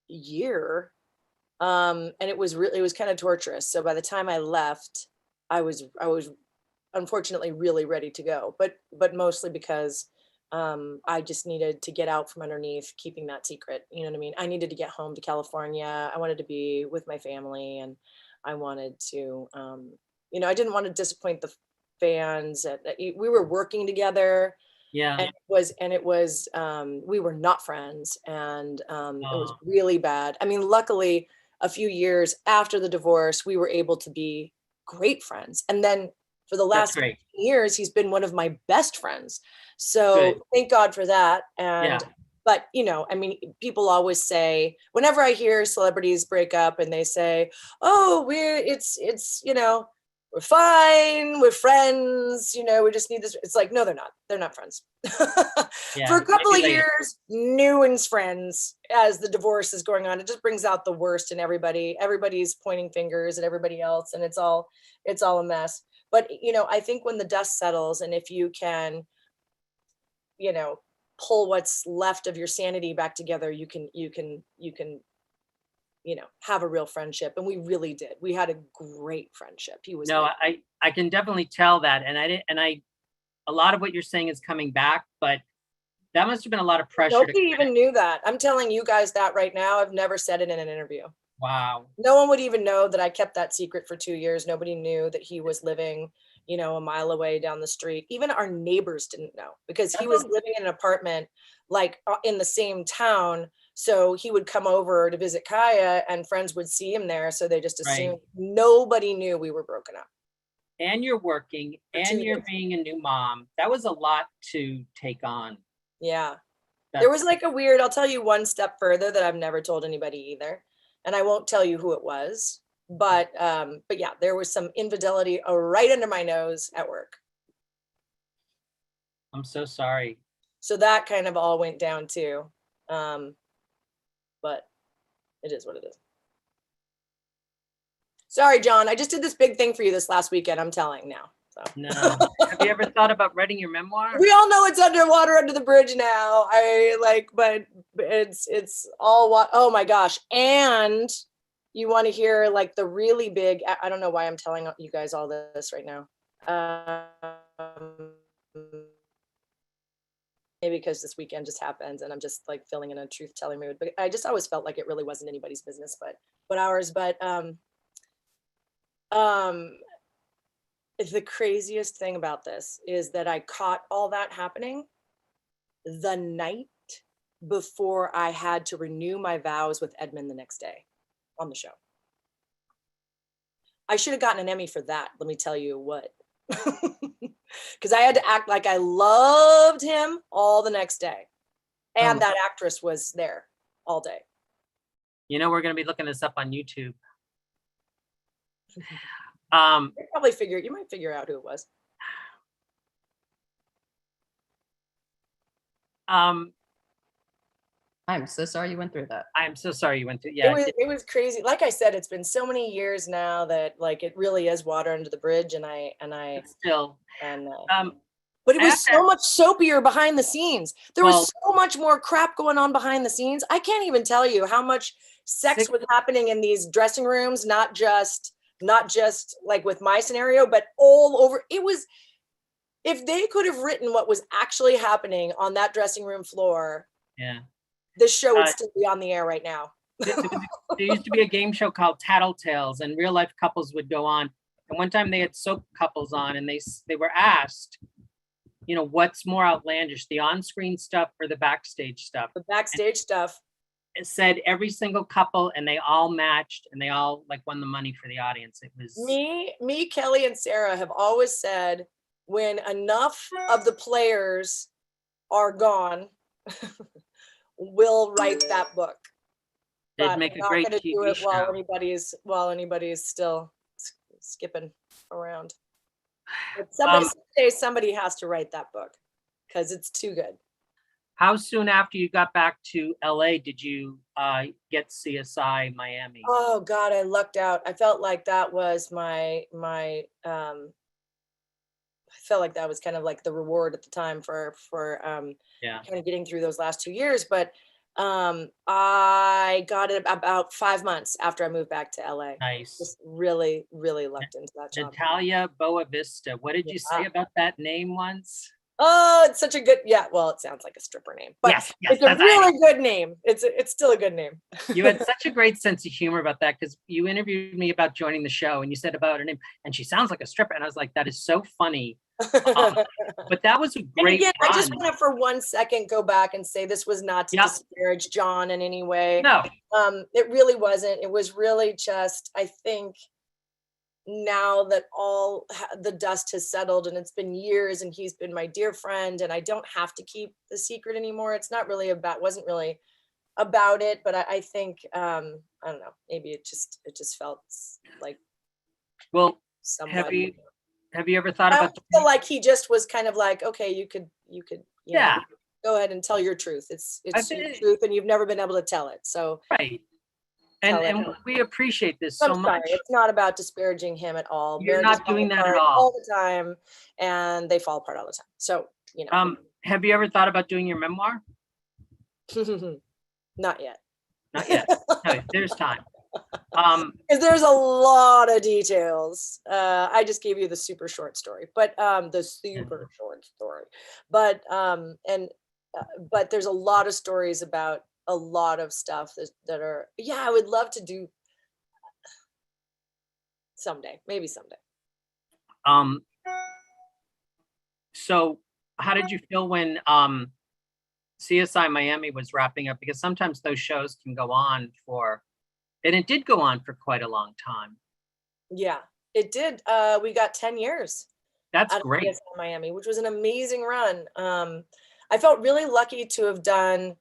year. And it was kind of torturous. So by the time I left, I was unfortunately really ready to go, but mostly because I just needed to get out from underneath keeping that secret. You know what I mean? I needed to get home to California. I wanted to be with my family, and I wanted to, I didn't want to disappoint the fans. We were working together, Yeah. and it was we were not friends, and it was Oh. really bad. I mean, luckily, a few years after the divorce, we were able to be great friends, and then for the That's last great. years, he's been one of my best friends. So Good. thank God for that. Yeah. But I mean, people always say, whenever I hear celebrities break up and they say, oh, we're fine, we're friends, we just need this. It's like, no, they're not friends. Yeah. For a couple of Maybe later. years, new and friends as the divorce is going on. It just brings out the worst in everybody. Everybody's pointing fingers at everybody else, and it's all a mess. But I think when the dust settles, and if you can, pull what's left of your sanity back together, you can have a real friendship. And we really did. We had a great friendship. He was No, great. I can definitely tell that. A lot of what you're saying is coming back, but that must have been a lot of pressure to Nobody even knew that. I'm telling you guys that right now. I've never said it in an interview. wow. No one would even know that I kept that secret for 2 years. Nobody knew that he was living, a mile away down the street. Even our neighbors didn't know, because he was living in an apartment like in the same town. So he would come over to visit Kaya, and friends would see him there. So they just assumed. Right. Nobody knew we were broken up. And you're working For and 2 you're years. being a new mom. That was a lot to take on. Yeah. That's, There was like I'll tell you one step further that I've never told anybody either. And I won't tell you who it was, but yeah, there was some infidelity right under my nose at work. I'm so sorry. So that kind of all went down too. But it is what it is. Sorry, John. I just did this big thing for you this last weekend. I'm telling now. So. No. Have you ever thought about writing your memoir? We all know it's underwater under the bridge now. But it's all what, oh my gosh. And you want to hear like the really big, I don't know why I'm telling you guys all this right now. Maybe because this weekend just happened and I'm just like feeling in a truth telling mood, but I just always felt like it really wasn't anybody's business, but ours. But the craziest thing about this is that I caught all that happening the night before I had to renew my vows with Edmund the next day on the show. I should have gotten an Emmy for that. Let me tell you what. Because I had to act like I loved him all the next day. And that actress was there all day. We're going to be looking this up on YouTube. You might figure out who it was. I'm so sorry you went through that. I'm so sorry you went through. Yeah, it was crazy. Like I said, it's been so many years now that like it really is water under the bridge, and still. But it was so much soapier behind the scenes. There was so much more crap going on behind the scenes. I can't even tell you how much sex was happening in these dressing rooms, not just like with my scenario, but all over. It was, if they could have written what was actually happening on that dressing room floor, yeah, this show would still be on the air right now. There used to be a game show called Tattletales, and real life couples would go on. And one time they had soap couples on, and they were asked, what's more outlandish, the on-screen stuff or the backstage stuff? The backstage stuff. It said every single couple, and they all matched, and they all like won the money for the audience. It was me, Kelly, and Sarah have always said when enough of the players are gone will write that book. It'd But make a not great gonna do TV it while show. anybody is still skipping around. But Um, someday somebody has to write that book because it's too good. How soon after you got back to LA did you get CSI Miami? Oh God, I lucked out. I felt like that was I felt like that was kind of like the reward at the time for Yeah, kind of getting through those last 2 years. But I got it about 5 months after I moved back to LA. nice. Just really, really lucked into that job. Natalia Boavista. What did you say Yeah. about that name once? Oh, it's such a good, yeah. Well, it sounds like a stripper name, but Yes, yes, it's a really good name. It's still a good name. You had such a great sense of humor about that because you interviewed me about joining the show and you said about her name and she sounds like a stripper and I was like, that is so funny. But that was a And great again, run. I just want to for 1 second go back and say this was not to Yep. disparage John in any way. No, It really wasn't. It was really just, I think now that all the dust has settled and it's been years and he's been my dear friend and I don't have to keep the secret anymore. It's not really wasn't really about it, but I think, I don't know, maybe it just felt like well, somewhat. have you ever thought I about feel like he just was kind of like, okay, you could, Yeah. go ahead and tell your truth. It's your think- truth and you've never been able to tell it. So right? tell And it. we appreciate this I'm so sorry, much. it's not about disparaging him at all. You're Marriages not doing fall that at apart all. the time, and they fall apart all the time. So, Have you ever thought about doing your memoir? not yet. Not yet. No, there's time. Because there's a lot of details. I just gave you the super short story, but but there's a lot of stories about a lot of stuff that are, yeah, I would love to do someday, maybe someday. So how did you feel when CSI Miami was wrapping up? Because sometimes those shows can go on and it did go on for quite a long time. Yeah, it did. We got 10 years. That's Out of great. CSI Miami, which was an amazing run. I felt really lucky to have done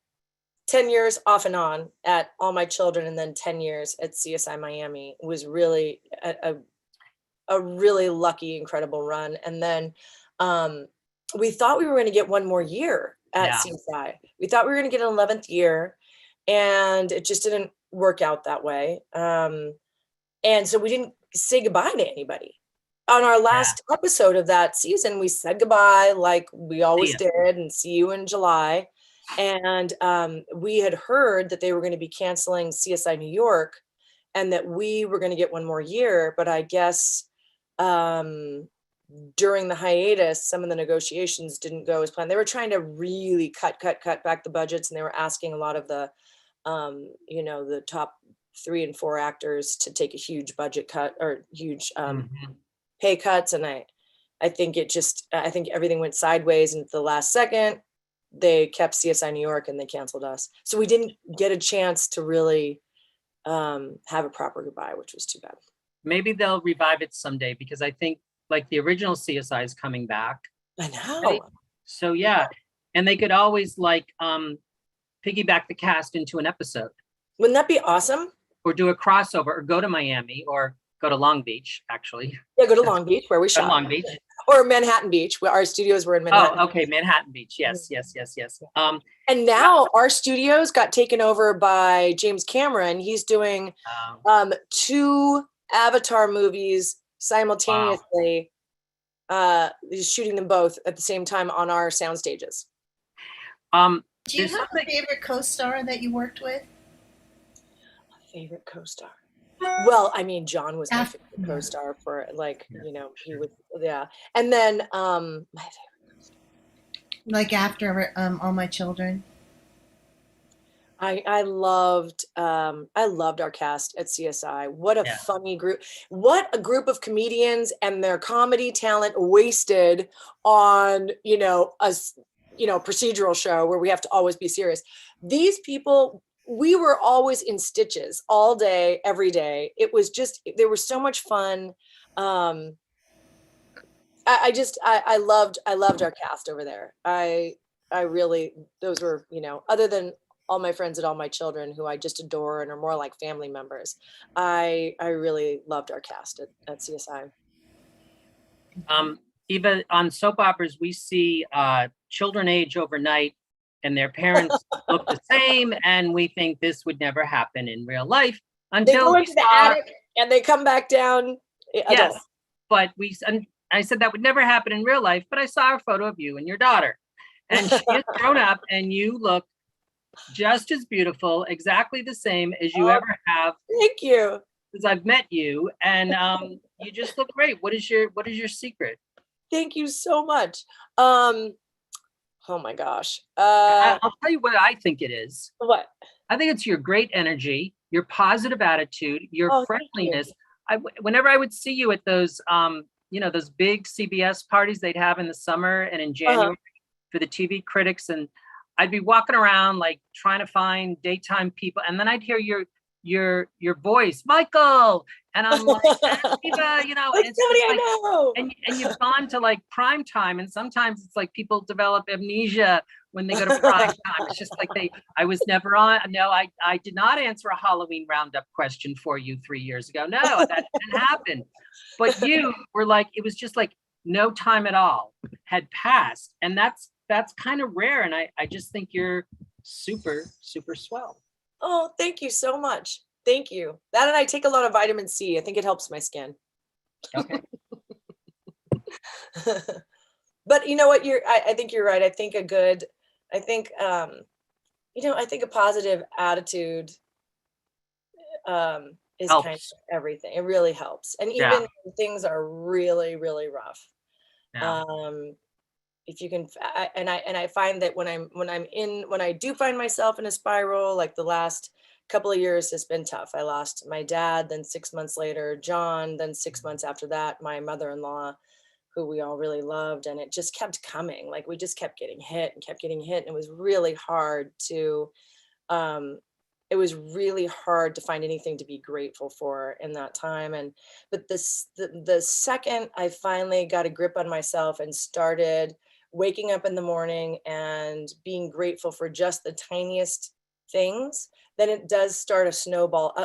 10 years off and on at All My Children, and then 10 years at CSI Miami. It was really a really lucky, incredible run. And then we thought we were going to get one more year at CSI. We thought we were going to get an 11th year, and it just didn't work out that way. And so we didn't say goodbye to anybody. On our last episode of that season, we said goodbye like we always did, and see you in July. And we had heard that they were going to be canceling CSI New York and that we were going to get one more year. But I guess during the hiatus, some of the negotiations didn't go as planned. They were trying to really cut back the budgets, and they were asking a lot of the, the top 3 and 4 actors to take a huge budget cut or huge pay cuts. And I think everything went sideways, and at the last second, they kept CSI New York and they canceled us. So we didn't get a chance to really have a proper goodbye, which was too bad. Maybe they'll revive it someday because I think like the original CSI is coming back. I know. Right? So yeah, and they could always like piggyback the cast into an episode. Wouldn't that be awesome? Or do a crossover, or go to Miami, or go to Long Beach, actually. Yeah, go to Long Beach where we shot. Long Beach. Or Manhattan Beach, where our studios were in Manhattan. Oh, okay, Manhattan Beach. Yes. And now our studios got taken over by James Cameron. He's doing 2 Avatar movies simultaneously. He's shooting them both at the same time on our sound stages. Do you have a favorite co-star that you worked with? Favorite co-star? Well, I mean, John was my favorite co-star for he was, and then my favorite co-star. Like after All My Children. I loved our cast at CSI. What a funny group. What a group of comedians and their comedy talent wasted on, a procedural show where we have to always be serious. These people, we were always in stitches all day, every day. It was just, there was so much fun. I loved our cast over there. I really, those were, other than all my friends and all my children who I just adore and are more like family members, I really loved our cast at CSI. Even on soap operas, we see children age overnight and their parents look the same, and we think this would never happen in real life They until go we into the saw. attic and they come back down. Yes, adults. but I said that would never happen in real life, but I saw a photo of you and your daughter, and she is grown up, and you look just as beautiful, exactly the same as you ever have. Thank you. Since I've met you, and you just look great. What is your secret? Thank you so much. Oh my gosh. I'll tell you what I think it is. What? I think it's your great energy, your positive attitude, your friendliness. Whenever I would see you at those, those big CBS parties they'd have in the summer and in January for the TV critics, and I'd be walking around like trying to find daytime people, and then I'd hear your voice, Michael, and I'm like, Eva, Like and somebody I know. and you've gone to like prime time, and sometimes it's like people develop amnesia when they go to prime time. It's just like I was never on. No, I did not answer a Halloween roundup question for you 3 years ago. No, that didn't happen. But you were like, it was just like no time at all had passed, and that's kind of rare. And I just think you're super, super swell. Oh, thank you so much. Thank you. That, and I take a lot of vitamin C. I think it helps my skin. Okay. But you know what? I think you're right. I think I think a positive attitude is Helps. kind of everything. It really helps. And even when things are really, really rough. Yeah. If you can, and I find that when I do find myself in a spiral, like the last couple of years has been tough. I lost my dad, then 6 months later, John, then 6 months after that, my mother-in-law, who we all really loved. And it just kept coming. Like we just kept getting hit and kept getting hit. And it was really hard to find anything to be grateful for in that time. But the second I finally got a grip on myself and started waking up in the morning and being grateful for just the tiniest things, then it does start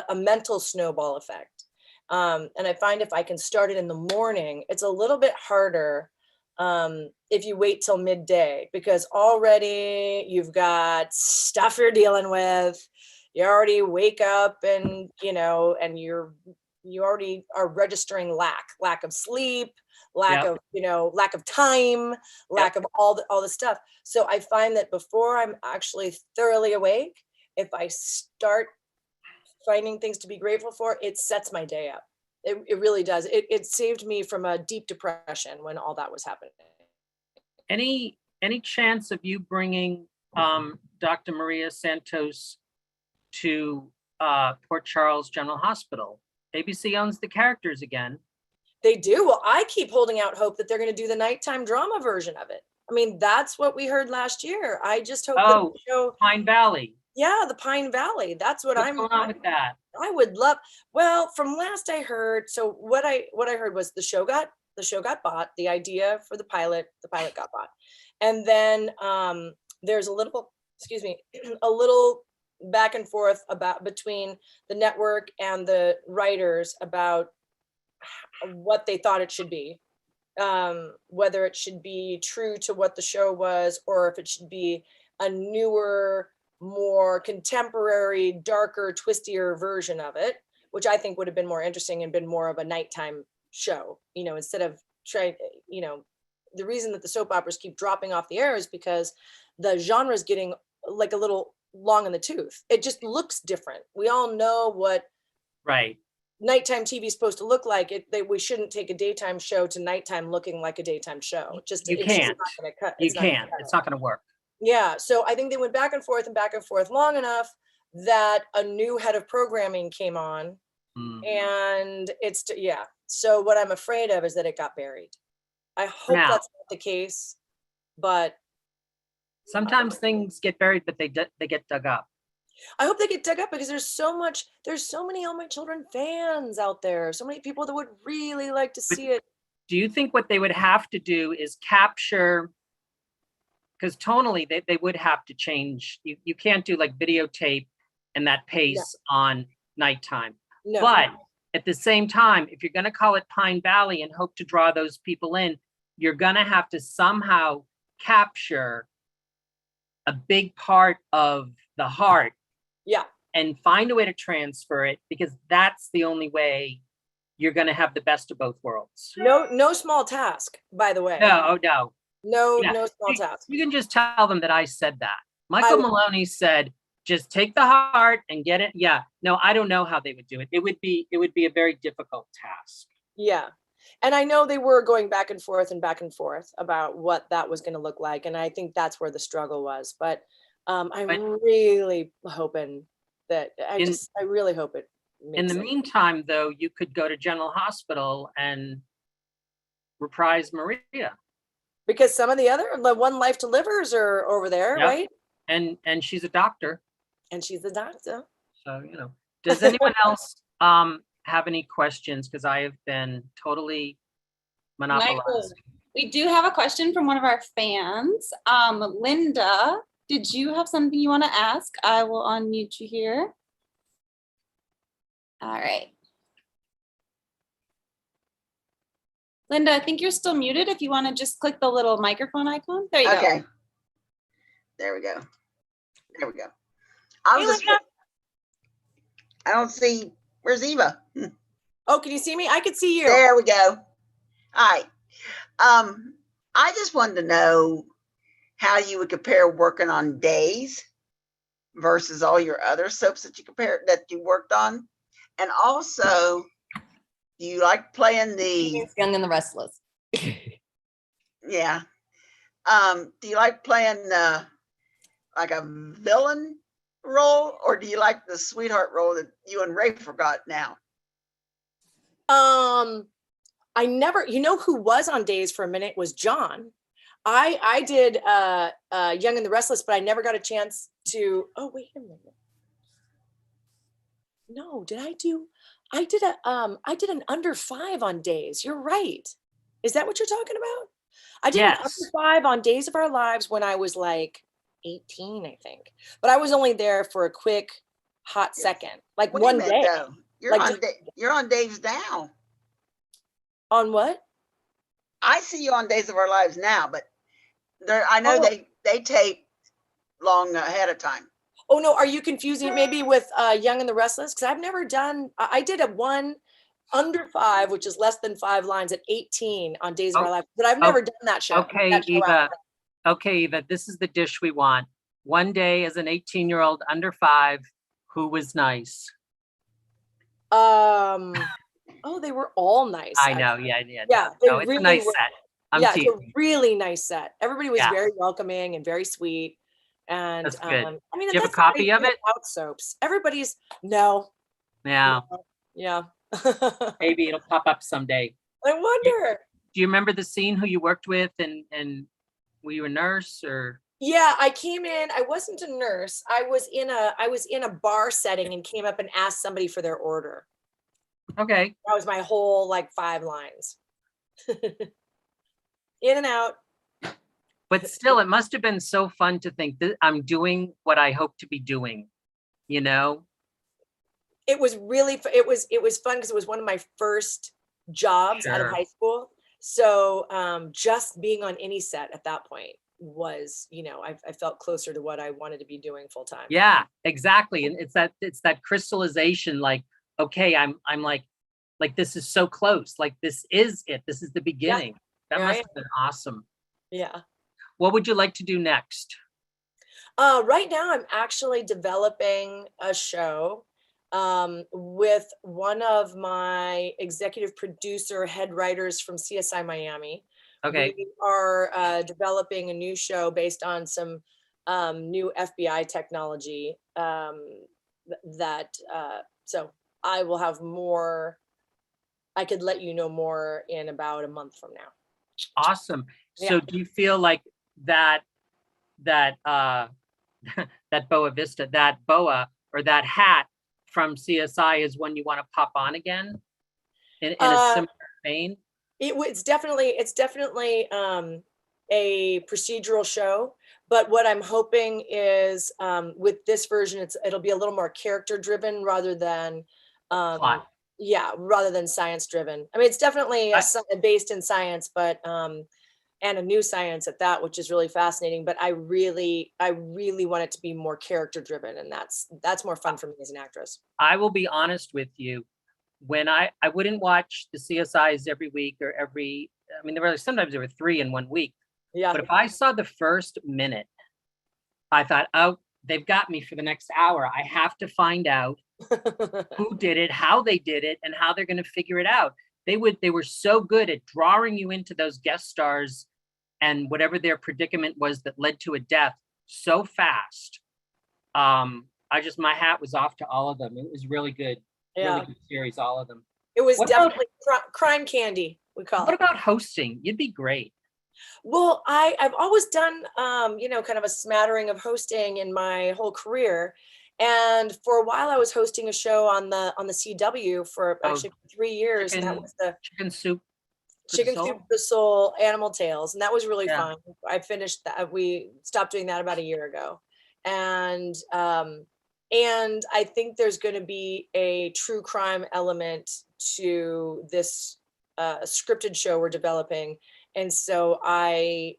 a mental snowball effect. And I find if I can start it in the morning, it's a little bit harder if you wait till midday, because already you've got stuff you're dealing with. You already wake up and, and you already are registering lack of sleep, lack of time, lack of all the stuff. So I find that before I'm actually thoroughly awake, if I start finding things to be grateful for, it sets my day up. It really does. It saved me from a deep depression when all that was happening. Any chance of you bringing Dr. Maria Santos to Port Charles General Hospital? ABC owns the characters again. They do. Well, I keep holding out hope that they're going to do the nighttime drama version of it. I mean, that's what we heard last year. I just hope that the show Pine Valley. Yeah, the Pine Valley. That's what What's going on with that? I would love. Well, from last I heard, so what I heard was the show got bought. The idea for the pilot got bought, and then there's a little back and forth between the network and the writers about what they thought it should be, whether it should be true to what the show was, or if it should be a newer, more contemporary, darker, twistier version of it, which I think would have been more interesting and been more of a nighttime show, instead of the reason that the soap operas keep dropping off the air is because the genre is getting like a little long in the tooth. It just looks different. We all know what nighttime TV is supposed to look like. We shouldn't take a daytime show to nighttime looking like a daytime show. You can't. It's not going to work. Yeah. So I think they went back and forth long enough that a new head of programming came on, and So what I'm afraid of is that it got buried. I hope that's not the case, but sometimes things get buried, but they get dug up. I hope they get dug up because there's so many All My Children fans out there, so many people that would really like to see it. Do you think what they would have to do is capture because tonally they would have to change. You can't do like videotape and that pace on nighttime. No. But at the same time, if you're going to call it Pine Valley and hope to draw those people in, you're going to have to somehow capture a big part of the heart. Yeah. And find a way to transfer it, because that's the only way you're going to have the best of both worlds. No small task, by the way. No. No Yeah. small task. You can just tell them that I said that. Michael Maloney said, just take the heart and get it. Yeah. No, I don't know how they would do it. It would be a very difficult task. Yeah. And I know they were going back and forth about what that was going to look like. And I think that's where the struggle was. But I'm really hoping that I really hope it makes in the it. meantime, though, you could go to General Hospital and reprise Maria. Because some of the One Life to Livers are over there, Yep. right? And she's a doctor. And she's a doctor. So, does anyone else have any questions? Because I have been totally monopolized. Michael, we do have a question from one of our fans. Linda, did you have something you want to ask? I will unmute you here. All right. Linda, I think you're still muted. If you want to just click the little microphone icon. There you go. Okay. There we go. I don't see, where's Eva? Oh, can you see me? I could see you. There we go. Hi. I just wanted to know how you would compare working on days versus all your other soaps that you worked on. And also, do you like playing the Young and the Restless. Yeah. Do you like playing like a villain role, or do you like the sweetheart role that you and Ray forgot now? I never, who was on days for a minute was John. I did Young and the Restless, but I never got a chance to, oh, wait a minute. No, I did an under 5 on days. You're right. Is that what you're talking about? I did an under 5 on Days of Our Lives when I was like 18, I think. But I was only there for a quick hot second, like Wait one a minute, day. though. You're on Dave's now. On what? I see you on Days of Our Lives now, but I know they tape long ahead of time. Oh no, are you confusing it maybe with Young and the Restless? Because I've never done, I did a one under 5, which is less than 5 lines at 18 on Days of Our Lives, but I've never done that show. Okay, Eva. Okay, Eva, this is the dish we want. One day as an 18-year-old under 5 who was nice. Oh, they were all nice. I know, yeah. Yeah, no, it's a nice set. It's a really nice set. Everybody was very welcoming and very sweet. And that's good. I mean, do you have a copy of it? Soaps. Everybody's no. Yeah. Yeah. Maybe it'll pop up someday. I wonder. Do you remember the scene who you worked with, and were you a nurse or? Yeah, I came in. I wasn't a nurse. I was in a bar setting and came up and asked somebody for their order. Okay. That was my whole 5 lines. In and out. But still, it must have been so fun to think that I'm doing what I hope to be doing, It was really, it was fun because it was one of my first jobs out of high school. So just being on any set at that point was, I felt closer to what I wanted to be doing full time. Yeah, exactly. And it's that crystallization, okay, I'm like, this is so close. This is it. This is the beginning. That must have been awesome. Yeah. What would you like to do next? Right now, I'm actually developing a show with one of my executive producer head writers from CSI Miami. Okay. We are developing a new show based on some new FBI technology so I will have more. I could let you know more in about a month from now. Awesome. So do you feel like that Boa Vista, that boa or that hat from CSI is one you want to pop on again in a similar vein? It's definitely a procedural show, But what I'm hoping is with this version, it'll be a little more character driven rather than Plot. rather than science driven. I mean, it's definitely based in science, but and a new science at that, which is really fascinating. But I really want it to be more character driven, and that's more fun for me as an actress. I will be honest with you. When I wouldn't watch the CSIs every week or I mean, sometimes there were 3 in 1 week. Yeah. But if I saw the first minute, I thought, oh, they've got me for the next hour. I have to find out who did it, how they did it, and how they're going to figure it out. They were so good at drawing you into those guest stars and whatever their predicament was that led to a death so fast. My hat was off to all of them. It was really good. Yeah. Really good series, all of them. It was What definitely crime candy, we call What it. about hosting? You'd be great. Well, I've always done, kind of a smattering of hosting in my whole career. And for a while I was hosting a show on the CW for actually 3 years. And that was the Chicken Soup. Chicken Soul? Soup for the Soul, Animal Tales. And that was really Yeah. fun. I finished that. We stopped doing that about a year ago. And I think there's going to be a true crime element to this scripted show we're developing. And so I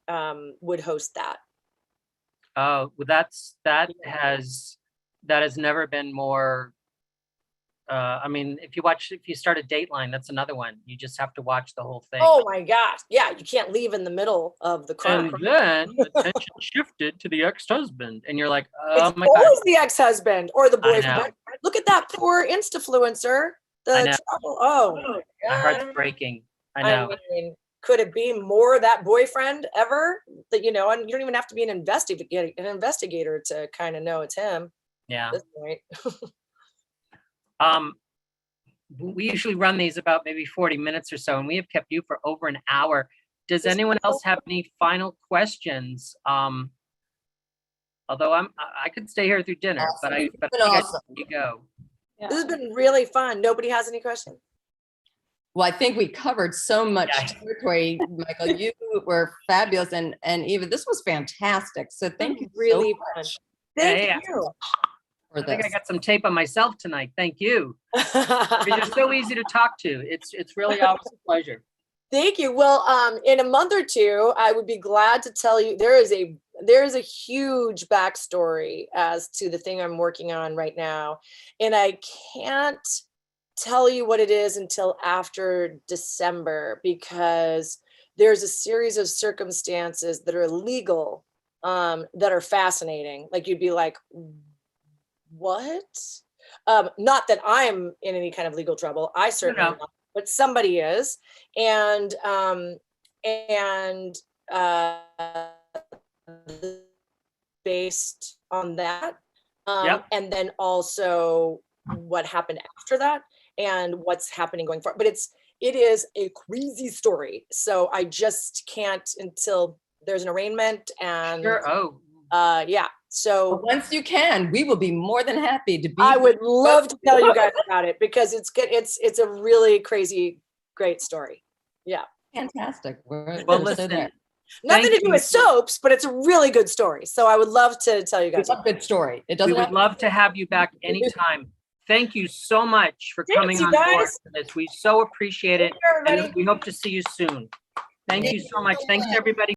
would host that. Oh, well, that has never been more. I mean, if you start a Dateline, that's another one. You just have to watch the whole thing. Oh my gosh. Yeah, you can't leave in the middle of the crime. And then attention shifted to the ex-husband, and you're like, oh It's my God. always the ex-husband or the I know. boyfriend. Look at that poor Instafluencer. I know. Oh, My heart's breaking. I know. mean, could it be more that boyfriend ever? That and you don't even have to be an investigator to kind of know it's him. Yeah. At this point. We usually run these about maybe 40 minutes or so, and we have kept you for over an hour. Does anyone else have any final questions? Although I could stay here through dinner, but I think I need to go. This has been really fun. Nobody has any questions? Well, I think we covered so much Yeah. territory, Michael. You were fabulous, and Eva, this was fantastic. So thank you Really so fun. much Thank Yeah. you. for I think I this. got some tape on myself tonight. Thank you. You're so easy to talk to. It's really always a pleasure. Thank you. Well, in a month or two, I would be glad to tell you there is a huge backstory as to the thing I'm working on right now. And I can't tell you what it is until after December, because there's a series of circumstances that are legal, that are fascinating. Like you'd be like, what? Not that I'm in any kind of legal trouble. I certainly am not, but somebody is. And based on that. And then also what happened after that and what's happening going forward. But it is a crazy story. So I just can't until there's an arraignment and Sure. Oh, yeah. So But once you can, we will be more than happy to be. I would love to tell you guys about it because it's good. It's a really crazy, great story. Yeah. Fantastic. well, We're so listen. there. Nothing to do with soaps, but it's a really good story. So I would love to tell you guys. It's a good story. It We doesn't would have love to have you back anytime. Thank you so much for Thanks, coming you on board guys. for this. We so appreciate it. Thank you, everybody. And we hope to see you soon. Thank you so much. Thanks, everybody.